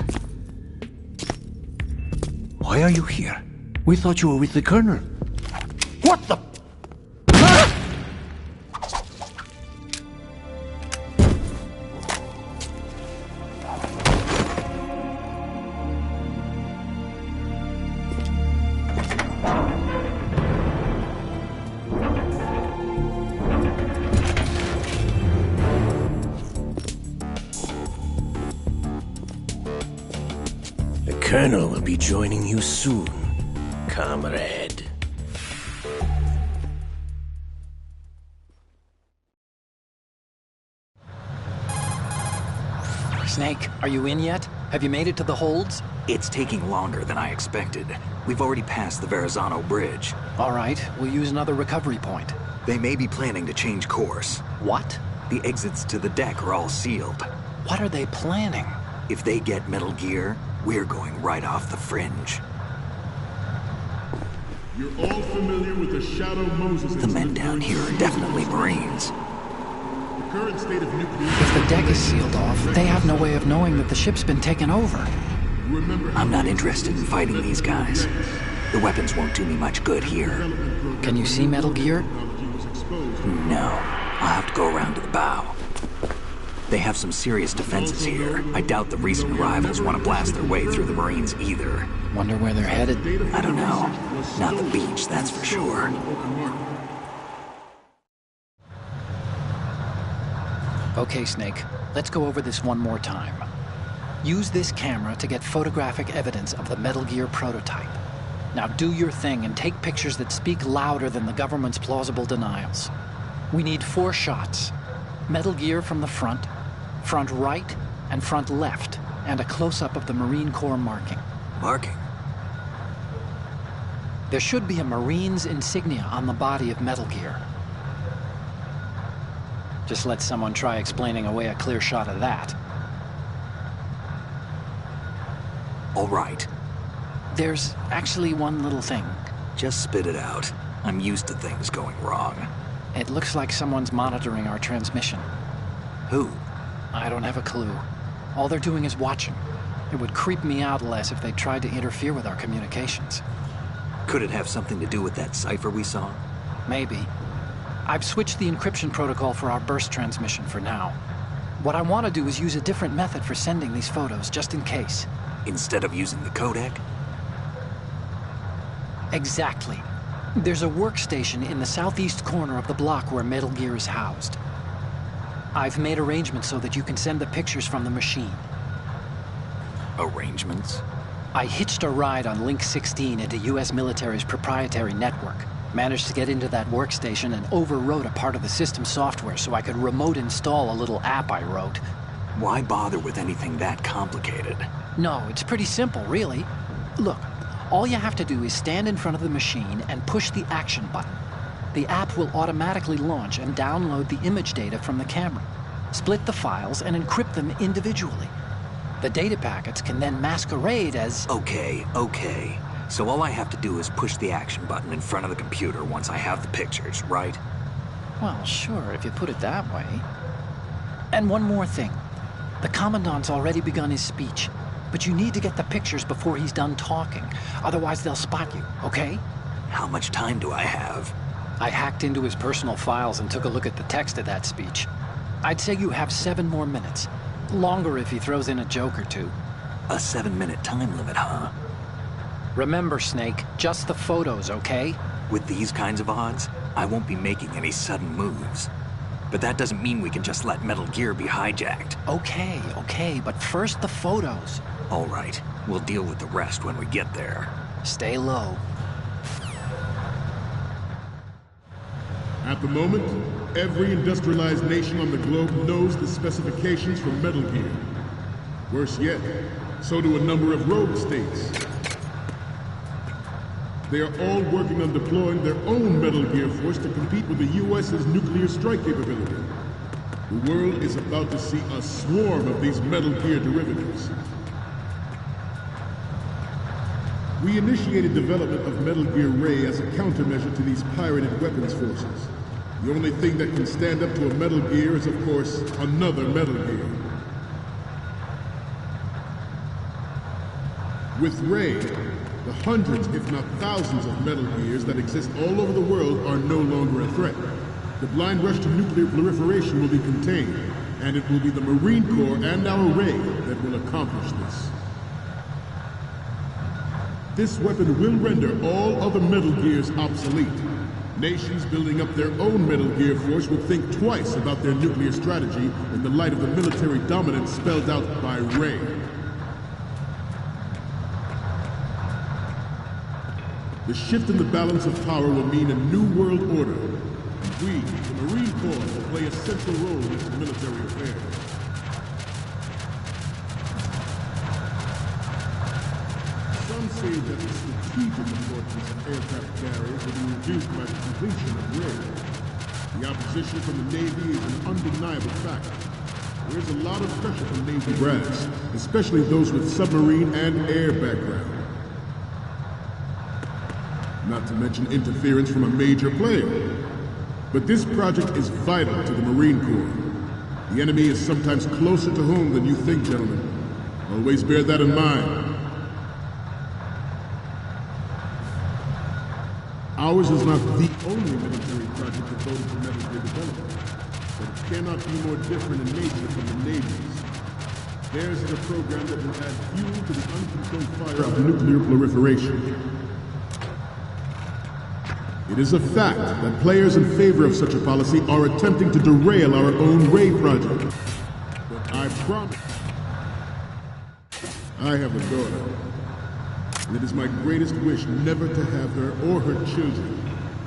Why are you here? We thought you were with the Colonel. What the? The Colonel will be joining you soon, comrade. Snake, are you in yet? Have you made it to the holds? It's taking longer than I expected. We've already passed the Verrazano Bridge. All right, we'll use another recovery point. They may be planning to change course. What? The exits to the deck are all sealed. What are they planning? If they get Metal Gear, we're going right off the fringe. You're all familiar with the Shadow Moses. The men down here are definitely Marines. The current state of nuclear... If the deck is sealed off, they have no way of knowing that the ship's been taken over. I'm not interested in fighting these guys. The weapons won't do me much good here. Can you see Metal Gear? No. I'll have to go around to the bow. They have some serious defenses here. I doubt the recent arrivals want to blast their way through the Marines either. Wonder where they're headed? I don't know. Not the beach, that's for sure. Okay, Snake. Let's go over this one more time. Use this camera to get photographic evidence of the Metal Gear prototype. Now do your thing and take pictures that speak louder than the government's plausible denials. We need 4 shots. Metal Gear from the front right, and front left, and a close-up of the Marine Corps marking. Marking? There should be a Marine's insignia on the body of Metal Gear. Just let someone try explaining away a clear shot of that. All right. There's actually one little thing. Just spit it out. I'm used to things going wrong. It looks like someone's monitoring our transmission. Who? I don't have a clue. All they're doing is watching. It would creep me out less if they tried to interfere with our communications. Could it have something to do with that cipher we saw? Maybe. I've switched the encryption protocol for our burst transmission for now. What I want to do is use a different method for sending these photos, just in case. Instead of using the codec? Exactly. There's a workstation in the southeast corner of the block where Metal Gear is housed. I've made arrangements so that you can send the pictures from the machine. Arrangements? I hitched a ride on Link 16 into US military's proprietary network. Managed to get into that workstation and overwrote a part of the system software so I could remote install a little app I wrote. Why bother with anything that complicated? No, it's pretty simple, really. Look, all you have to do is stand in front of the machine and push the action button. The app will automatically launch and download the image data from the camera, split the files, and encrypt them individually. The data packets can then masquerade as... Okay. So all I have to do is push the action button in front of the computer once I have the pictures, right? Well, sure, if you put it that way. And one more thing. The Commandant's already begun his speech, but you need to get the pictures before he's done talking. Otherwise, they'll spot you, okay? How much time do I have? I hacked into his personal files and took a look at the text of that speech. I'd say you have 7 more minutes. Longer if he throws in a joke or two. A 7-minute time limit, huh? Remember, Snake, just the photos, okay? With these kinds of odds, I won't be making any sudden moves. But that doesn't mean we can just let Metal Gear be hijacked. Okay, but first the photos. All right, we'll deal with the rest when we get there. Stay low. At the moment, every industrialized nation on the globe knows the specifications for Metal Gear. Worse yet, so do a number of rogue states. They are all working on deploying their own Metal Gear force to compete with the U.S.'s nuclear strike capability. The world is about to see a swarm of these Metal Gear derivatives. We initiated development of Metal Gear Ray as a countermeasure to these pirated weapons forces. The only thing that can stand up to a Metal Gear is, of course, another Metal Gear. With Ray, the hundreds, if not thousands, of Metal Gears that exist all over the world are no longer a threat. The blind rush to nuclear proliferation will be contained, and it will be the Marine Corps and our Ray that will accomplish this. This weapon will render all other Metal Gears obsolete. Nations building up their own Metal Gear force will think twice about their nuclear strategy in the light of the military dominance spelled out by Ray. The shift in the balance of power will mean a new world order. And we, the Marine Corps, will play a central role in its military affairs. Some say that the strategic importance of aircraft carriers will be reduced by the completion of Ray. The opposition from the Navy is an undeniable fact. There's a lot of pressure from Navy brass, especially those with submarine and air background. Not to mention interference from a major player. But this project is vital to the Marine Corps. The enemy is sometimes closer to home than you think, gentlemen. Always bear that in mind. Ours is not the only military project devoted to Metal Gear development, but it cannot be more different in nature from the Navy's. Theirs is a program that will add fuel to the uncontrolled fire of nuclear proliferation. It is a fact that players in favor of such a policy are attempting to derail our own Ray project. But I promise, I have a daughter. And it is my greatest wish never to have her or her children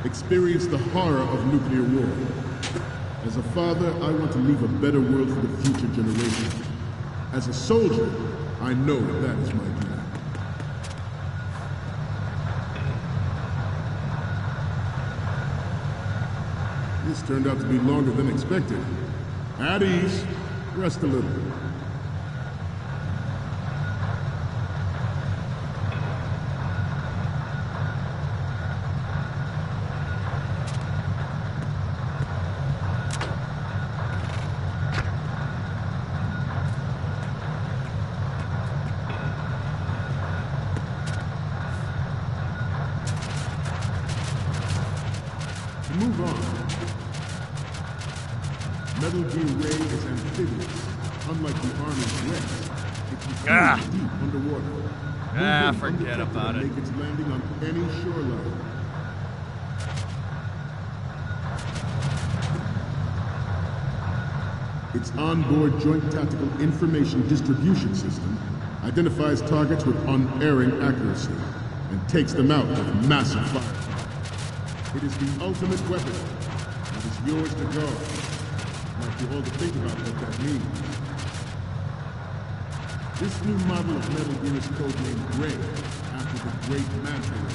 experience the horror of nuclear war. As a father, I want to leave a better world for the future generations. As a soldier, I know that is my duty. This turned out to be longer than expected. At ease. Rest a little. To move on, Metal Gear Ray is amphibious. Unlike the Army's Rex, it can fly deep underwater. Forget about it. Make its landing on any shoreline. Its onboard Joint Tactical Information Distribution System identifies targets with unerring accuracy and takes them out with massive fire. It is the ultimate weapon. It is yours to guard. I'd like you all to think about what that means. This new model of Metal Gear is codenamed Ray, after the great Manta Ray.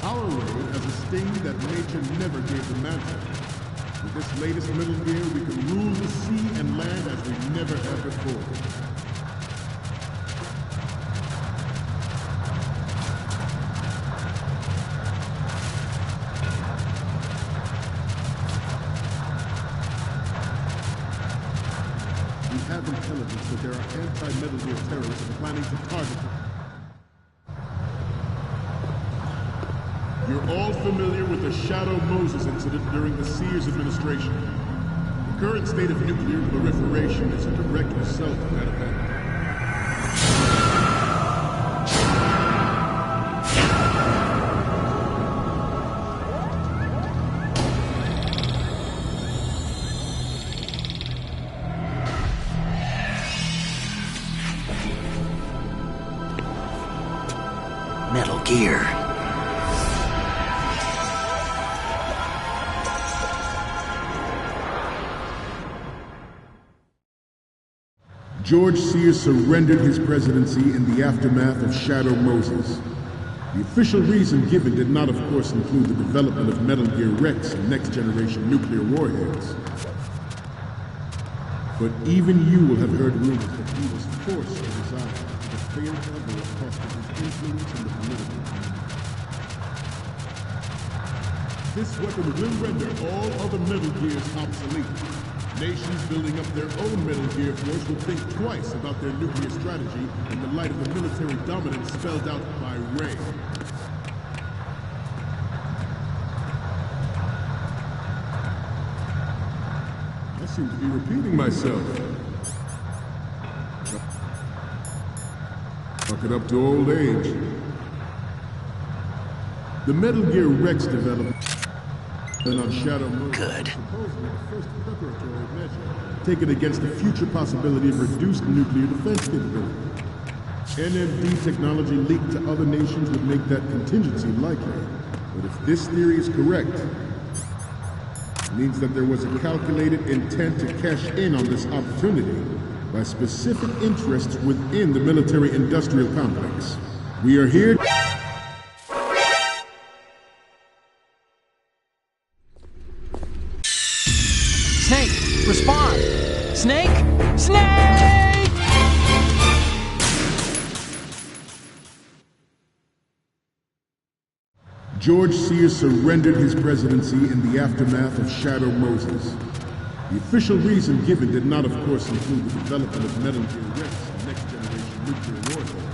Our Ray has a sting that nature never gave the Manta. With this latest Metal Gear, we can rule the sea and land as we never have before. We have intelligence that there are anti-Metal Gear terrorists planning to target them. You're all familiar with the Shadow Moses incident during the Sears administration. The current state of nuclear proliferation is a direct result of that event. Metal Gear. George Sears surrendered his presidency in the aftermath of Shadow Moses. The official reason given did not, of course, include the development of Metal Gear Rex and next-generation nuclear warheads. But even you will have heard rumors that he was forced to resign to the failed level of cost of his influence in the political community. This weapon will render all other Metal Gears obsolete. Nations building up their own Metal Gear force will think twice about their nuclear strategy in the light of the military dominance spelled out by Ray. I seem to be repeating myself. Fuck it up to old age. The Metal Gear Rex development on Shadow Moses. Good. Supposedly the first preparatory measure taken against the future possibility of reduced nuclear defense capability. NMD technology leaked to other nations would make that contingency likely. But if this theory is correct, it means that there was a calculated intent to cash in on this opportunity by specific interests within the military-industrial complex. We are here... Snake, respond! Snake? Snake! George Sears surrendered his presidency in the aftermath of Shadow Moses. The official reason given did not, of course, include the development of Metal Gear Rex and next-generation nuclear warheads.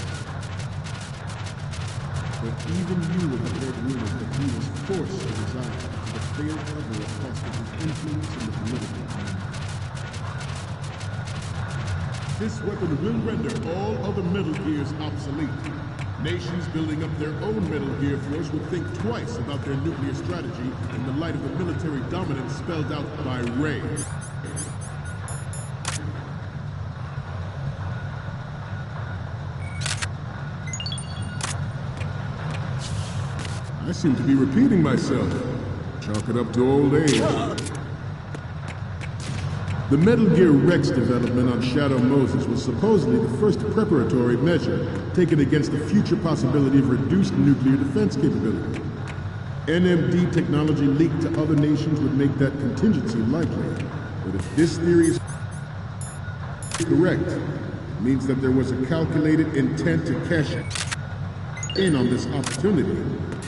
But even you will have heard rumors that he was forced to resign to the failed level of cost of his influence in the political community. This weapon will render all other Metal Gears obsolete. Nations building up their own Metal Gear force will think twice about their nuclear strategy in the light of the military dominance spelled out by Ray. I seem to be repeating myself. Chalk it up to old age. The Metal Gear Rex development on Shadow Moses was supposedly the first preparatory measure taken against the future possibility of reduced nuclear defense capability. NMD technology leaked to other nations would make that contingency likely. But if this theory is correct, it means that there was a calculated intent to cash in on this opportunity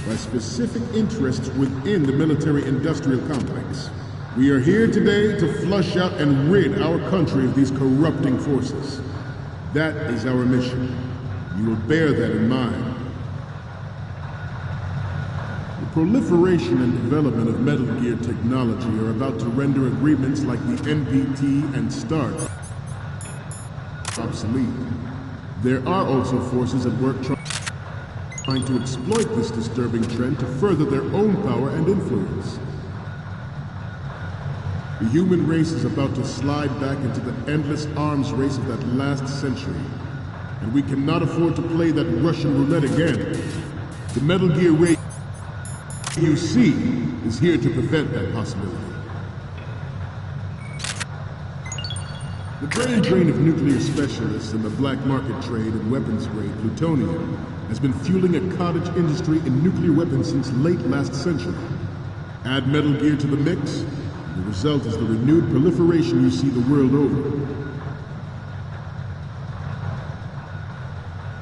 by specific interests within the military-industrial complex. We are here today to flush out and rid our country of these corrupting forces. That is our mission. You will bear that in mind. The proliferation and development of Metal Gear technology are about to render agreements like the NPT and START obsolete. There are also forces at work trying to exploit this disturbing trend to further their own power and influence. The human race is about to slide back into the endless arms race of that last century, and we cannot afford to play that Russian roulette again. The Metal Gear race you see is here to prevent that possibility. The brain drain of nuclear specialists and the black market trade in weapons-grade plutonium has been fueling a cottage industry in nuclear weapons since late last century. Add Metal Gear to the mix, the result is the renewed proliferation you see the world over.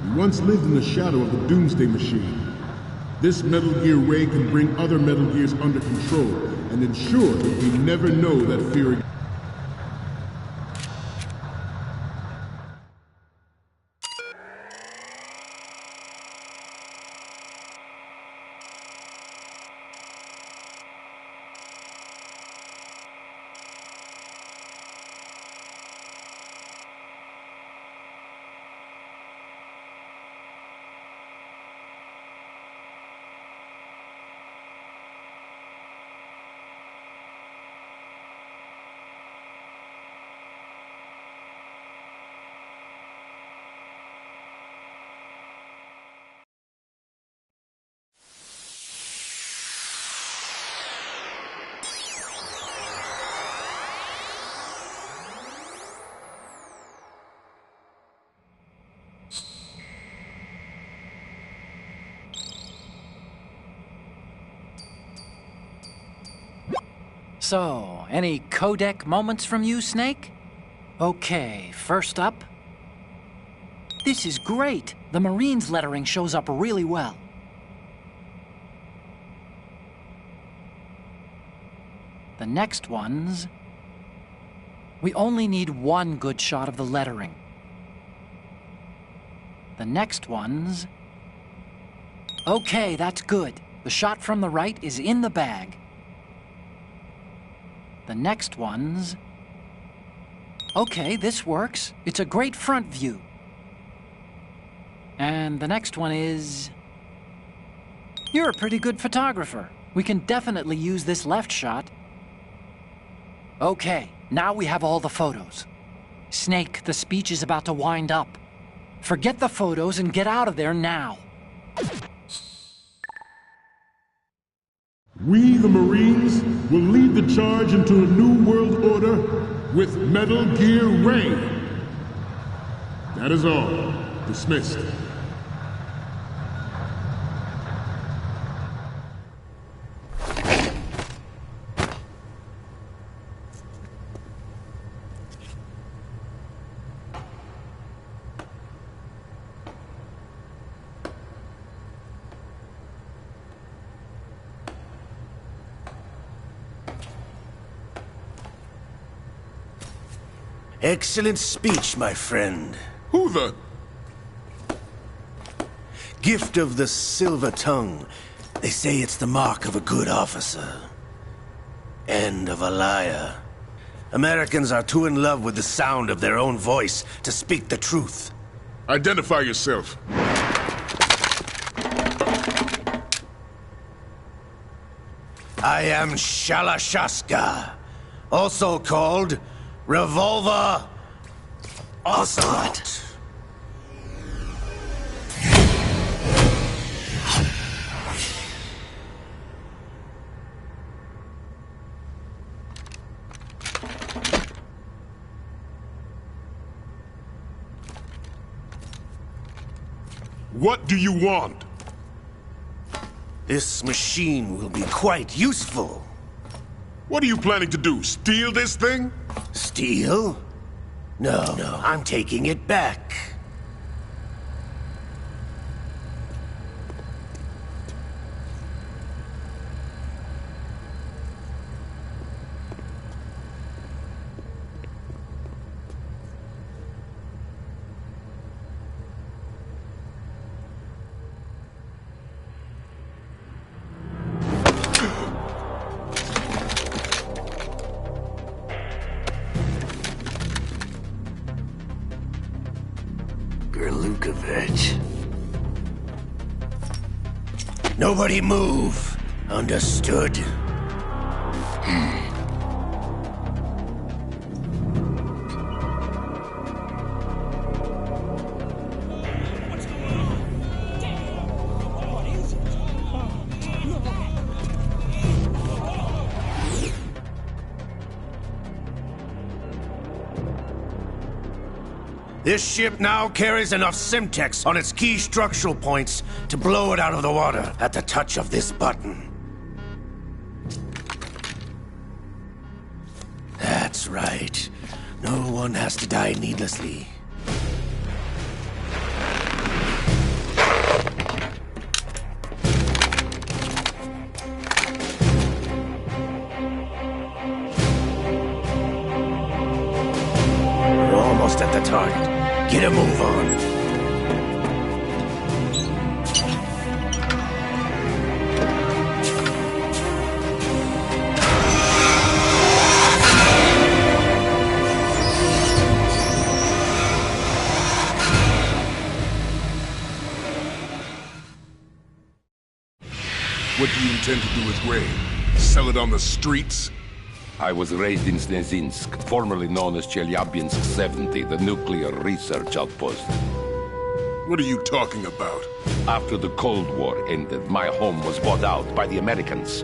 We once lived in the shadow of the Doomsday Machine. This Metal Gear Ray can bring other Metal Gears under control and ensure that we never know that fear again. So, any codec moments from you, Snake? Okay, first up. This is great! The Marines lettering shows up really well. The next ones... We only need one good shot of the lettering. The next ones... Okay, that's good. The shot from the right is in the bag. The next ones... Okay, this works. It's a great front view. And the next one is... You're a pretty good photographer. We can definitely use this left shot. Okay, now we have all the photos. Snake, the speech is about to wind up. Forget the photos and get out of there now. We, the Marines, will lead the charge into a new world order with Metal Gear Ray. That is all. Dismissed. Excellent speech, my friend. Who the... Gift of the silver tongue. They say it's the mark of a good officer. And of a liar. Americans are too in love with the sound of their own voice to speak the truth. Identify yourself. I am Shalashaska, also called Revolver Ocelot. What do you want? This machine will be quite useful. What are you planning to do? Steal this thing? Steal? No, I'm taking it back. Nobody move. Understood? This ship now carries enough Simtex on its key structural points to blow it out of the water at the touch of this button. That's right. No one has to die needlessly. We're almost at the target. Get a move on. What do you intend to do with grain? Sell it on the streets? I was raised in Snezinsk, formerly known as Chelyabinsk 70, the nuclear research outpost. What are you talking about? After the Cold War ended, my home was bought out by the Americans.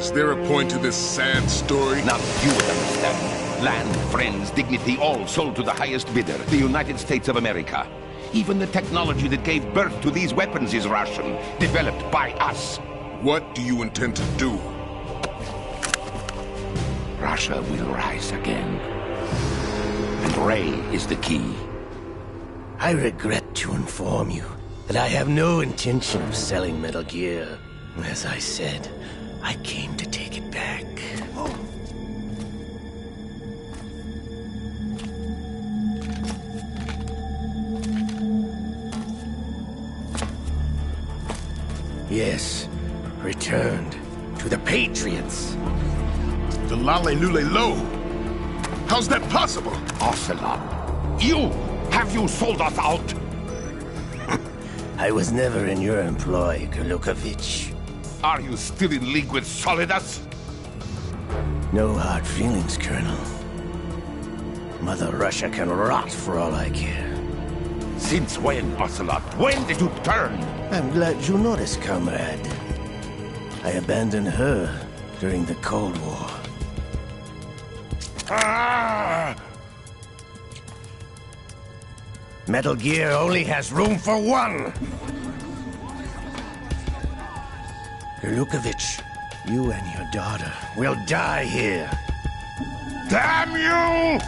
Is there a point to this sad story? Now you would understand. Land, friends, dignity, all sold to the highest bidder, the United States of America. Even the technology that gave birth to these weapons is Russian, developed by us. What do you intend to do? Russia will rise again. And Ray is the key. I regret to inform you that I have no intention of selling Metal Gear. As I said, I came to take it back. Yes, returned to the Patriots. The Lale Lule Lo? How's that possible? Ocelot, have you sold us out? I was never in your employ, Golukovich. Are you still in league with Solidus? No hard feelings, Colonel. Mother Russia can rot for all I care. Since when, Ocelot? When did you turn? I'm glad you noticed, comrade. I abandoned her during the Cold War. Ah! Metal Gear only has room for one! Golukovich, you and your daughter will die here. Damn you!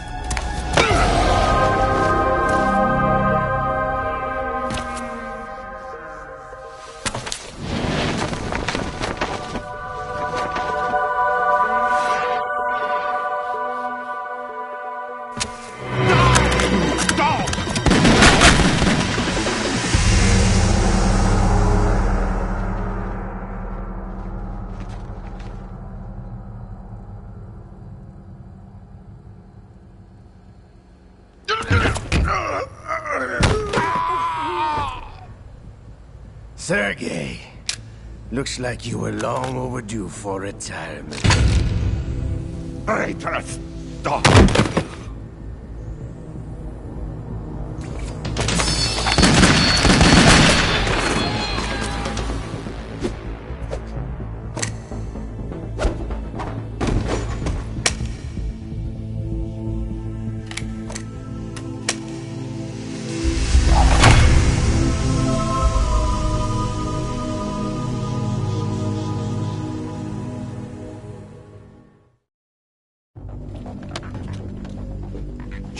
Sergei, looks like you were long overdue for retirement. Traitorous dog!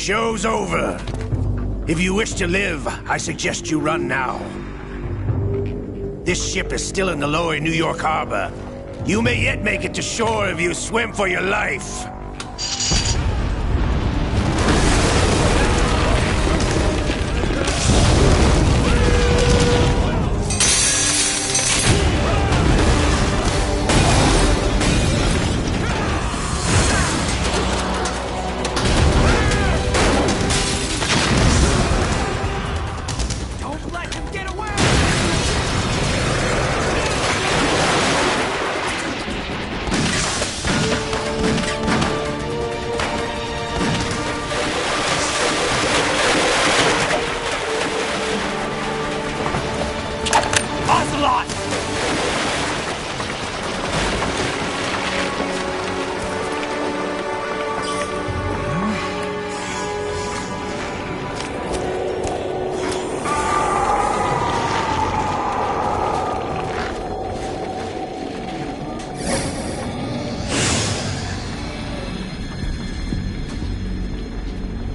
show's over. If you wish to live, I suggest you run now. This ship is still in the lower New York harbor. You may yet make it to shore if you swim for your life.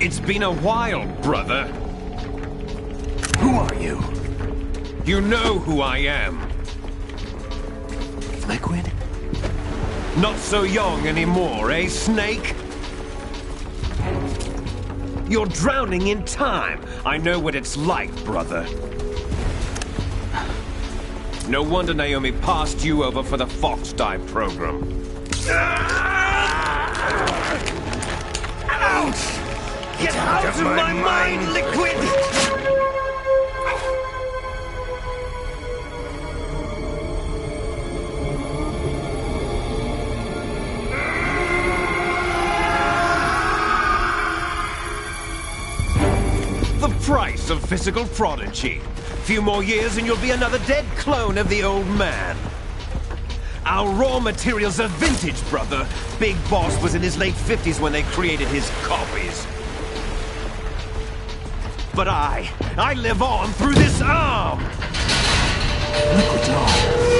It's been a while, brother. Who are you? You know who I am. Liquid? Not so young anymore, eh, Snake? You're drowning in time. I know what it's like, brother. No wonder Naomi passed you over for the Fox Dive program. Ouch! Get out of my mind, Liquid! The price of physical prodigy. Few more years and you'll be another dead clone of the old man. Our raw materials are vintage, brother. Big Boss was in his late 50s when they created his copies. But I live on through this arm! Liquid's arm.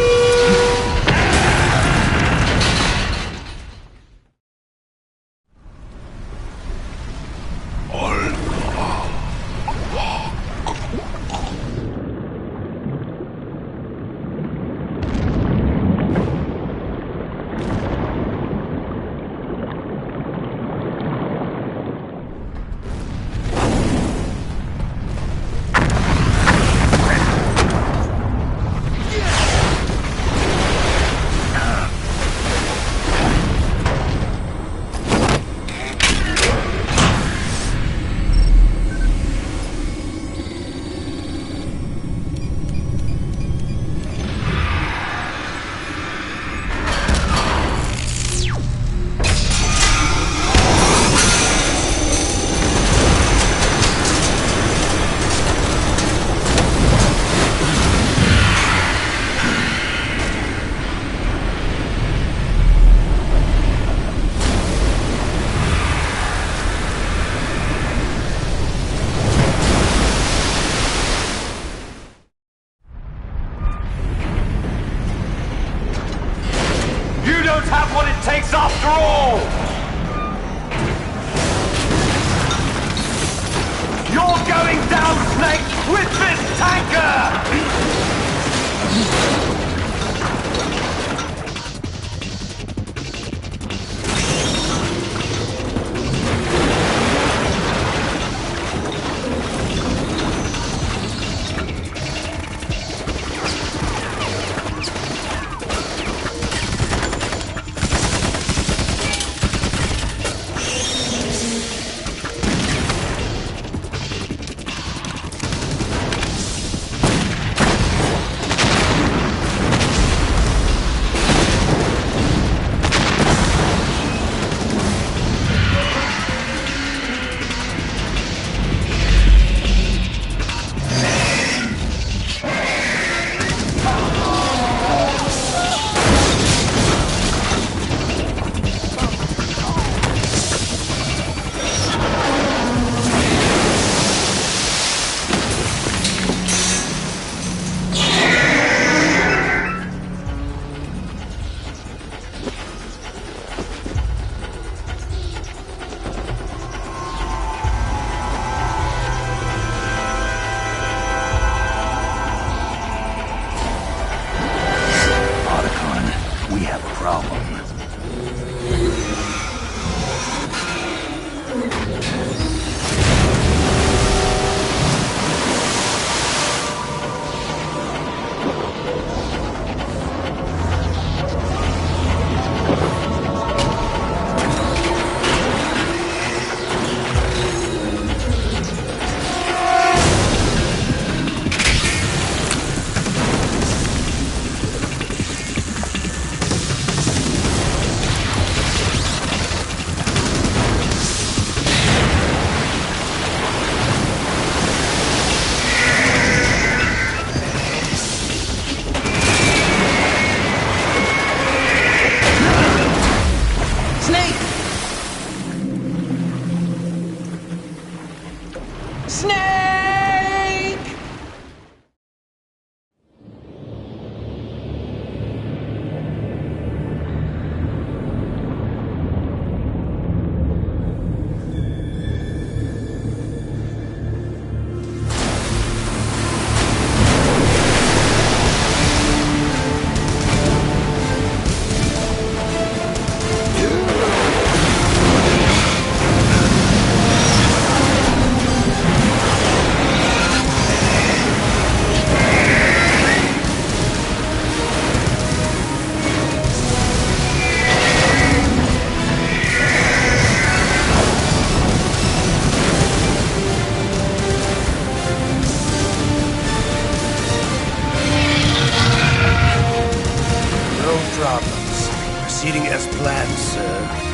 proceeding as planned, sir.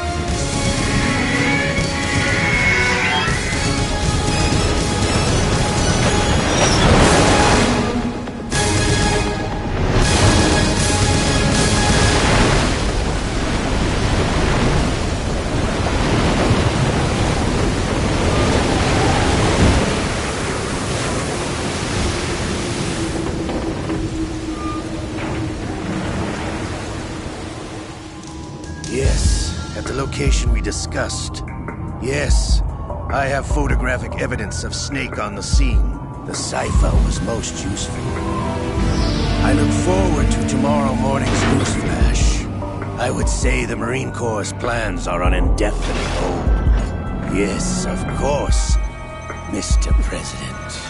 Location we discussed. Yes, I have photographic evidence of Snake on the scene. The cipher was most useful. I look forward to tomorrow morning's news flash. I would say the Marine Corps' plans are on indefinite hold. Yes, of course, Mr. President.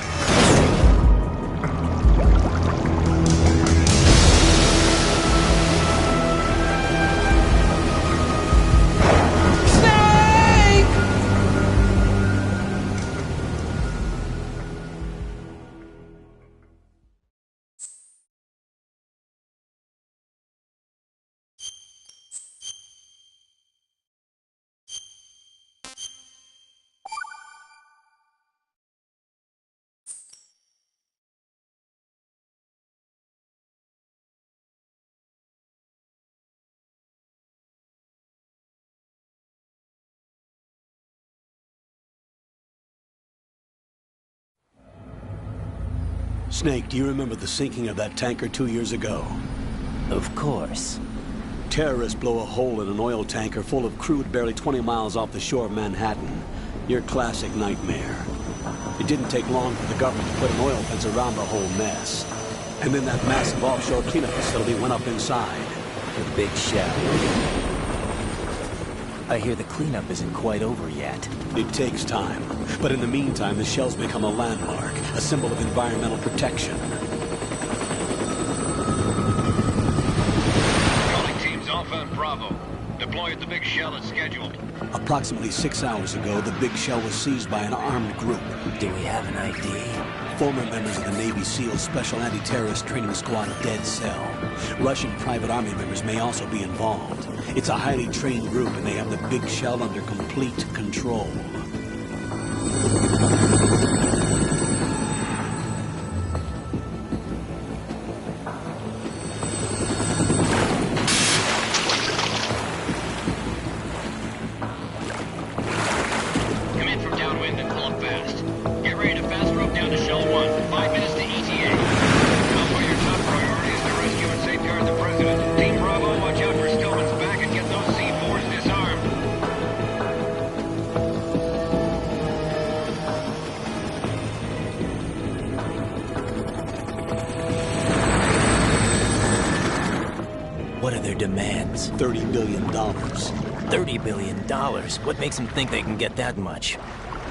Snake, do you remember the sinking of that tanker 2 years ago? Of course. Terrorists blow a hole in an oil tanker full of crude barely 20 miles off the shore of Manhattan. Your classic nightmare. It didn't take long for the government to put an oil fence around the whole mess. And then that massive offshore cleanup facility went up inside. The big shell. I hear the cleanup isn't quite over yet. It takes time. But in the meantime, the shell's become a landmark, a symbol of environmental protection. Calling teams Alpha and Bravo. Deploy at the big shell as scheduled. Approximately 6 hours ago, the big shell was seized by an armed group. Do we have an ID? Former members of the Navy SEALs Special Anti-Terrorist Training Squad Dead Cell. Russian private army members may also be involved. It's a highly trained group, and they have the big shell under complete control. Come in from downwind and pull up fast. Get ready to fast rope down to Shell 1. 5 minutes to ETA. Alpha, your top priority is to rescue and safeguard the President. Team Bravo, watch out for Stillman's back and get those C4s disarmed. What are their demands? $30 billion. $30 billion? What makes them think they can get that much?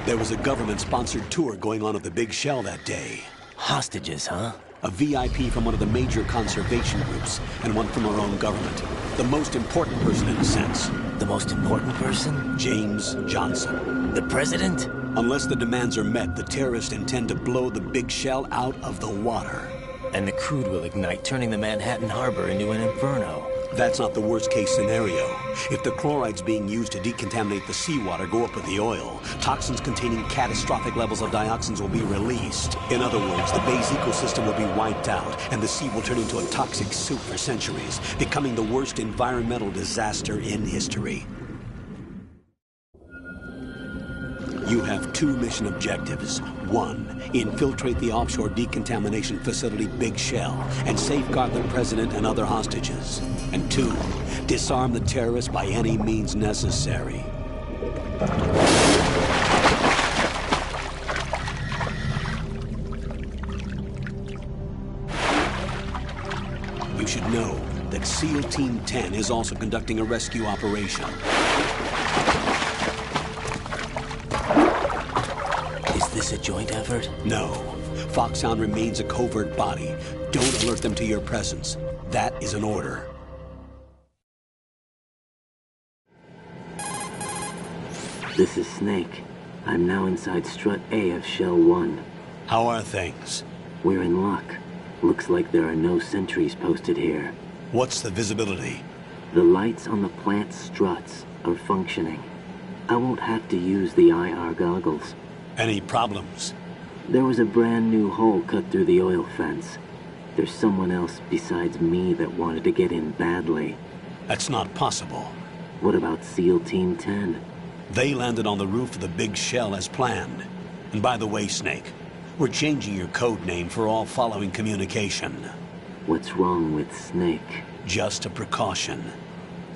There was a government-sponsored tour going on at the big shell that day. Hostages, huh? A VIP from one of the major conservation groups, and one from our own government. The most important person in a sense. The most important person? James Johnson. The president? Unless the demands are met, the terrorists intend to blow the big shell out of the water. And the crude will ignite, turning the Manhattan Harbor into an inferno. That's not the worst-case scenario. If the chlorides being used to decontaminate the seawater go up with the oil, toxins containing catastrophic levels of dioxins will be released. In other words, the bay's ecosystem will be wiped out, and the sea will turn into a toxic soup for centuries, becoming the worst environmental disaster in history. You have 2 mission objectives. 1, infiltrate the offshore decontamination facility Big Shell and safeguard the president and other hostages. And 2, disarm the terrorists by any means necessary. You should know that SEAL Team 10 is also conducting a rescue operation. Is this a joint effort? No. Foxhound remains a covert body. Don't alert them to your presence. That is an order. This is Snake. I'm now inside Strut A of Shell 1. How are things? We're in luck. Looks like there are no sentries posted here. What's the visibility? The lights on the plant struts are functioning. I won't have to use the IR goggles. Any problems? There was a brand new hole cut through the oil fence. There's someone else besides me that wanted to get in badly. That's not possible. What about SEAL Team 10? They landed on the roof of the big shell as planned. And by the way, Snake, we're changing your code name for all following communication. What's wrong with Snake? Just a precaution.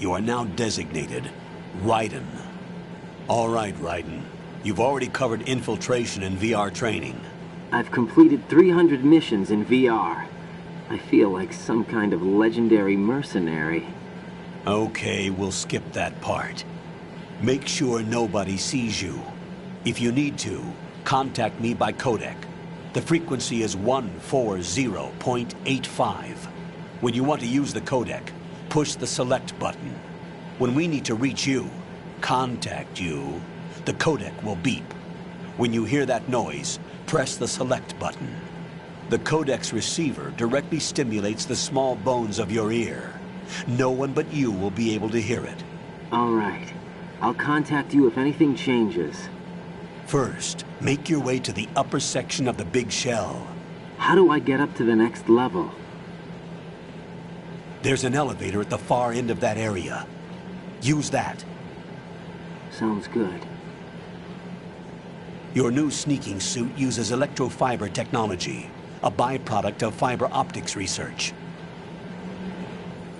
You are now designated Raiden. All right, Raiden. You've already covered infiltration and VR training. I've completed 300 missions in VR. I feel like some kind of legendary mercenary. Okay, we'll skip that part. Make sure nobody sees you. If you need to, contact me by codec. The frequency is 140.85. When you want to use the codec, push the select button. When we need to reach you, contact you, the codec will beep. When you hear that noise, press the select button. The codec's receiver directly stimulates the small bones of your ear. No one but you will be able to hear it. All right. I'll contact you if anything changes. First, make your way to the upper section of the big shell. How do I get up to the next level? There's an elevator at the far end of that area. Use that. Sounds good. Your new sneaking suit uses electrofiber technology, a byproduct of fiber optics research.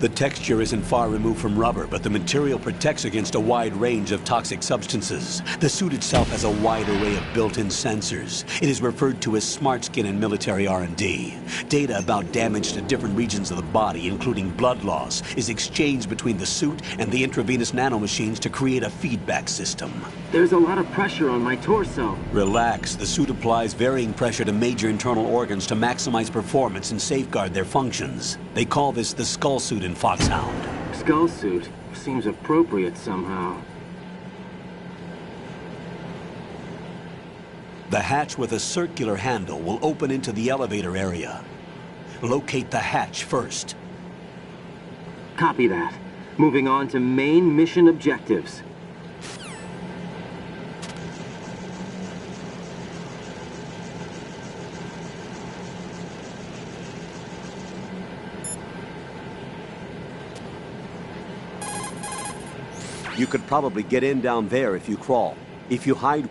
The texture isn't far removed from rubber, but the material protects against a wide range of toxic substances. The suit itself has a wide array of built-in sensors. It is referred to as smart skin in military R&D. Data about damage to different regions of the body, including blood loss, is exchanged between the suit and the intravenous nanomachines to create a feedback system. There's a lot of pressure on my torso. Relax. The suit applies varying pressure to major internal organs to maximize performance and safeguard their functions. They call this the skull suit in Foxhound. Skull suit? Seems appropriate somehow. The hatch with a circular handle will open into the elevator area. Locate the hatch first. Copy that. Moving on to main mission objectives. You could probably get in down there if you crawl. If you hide...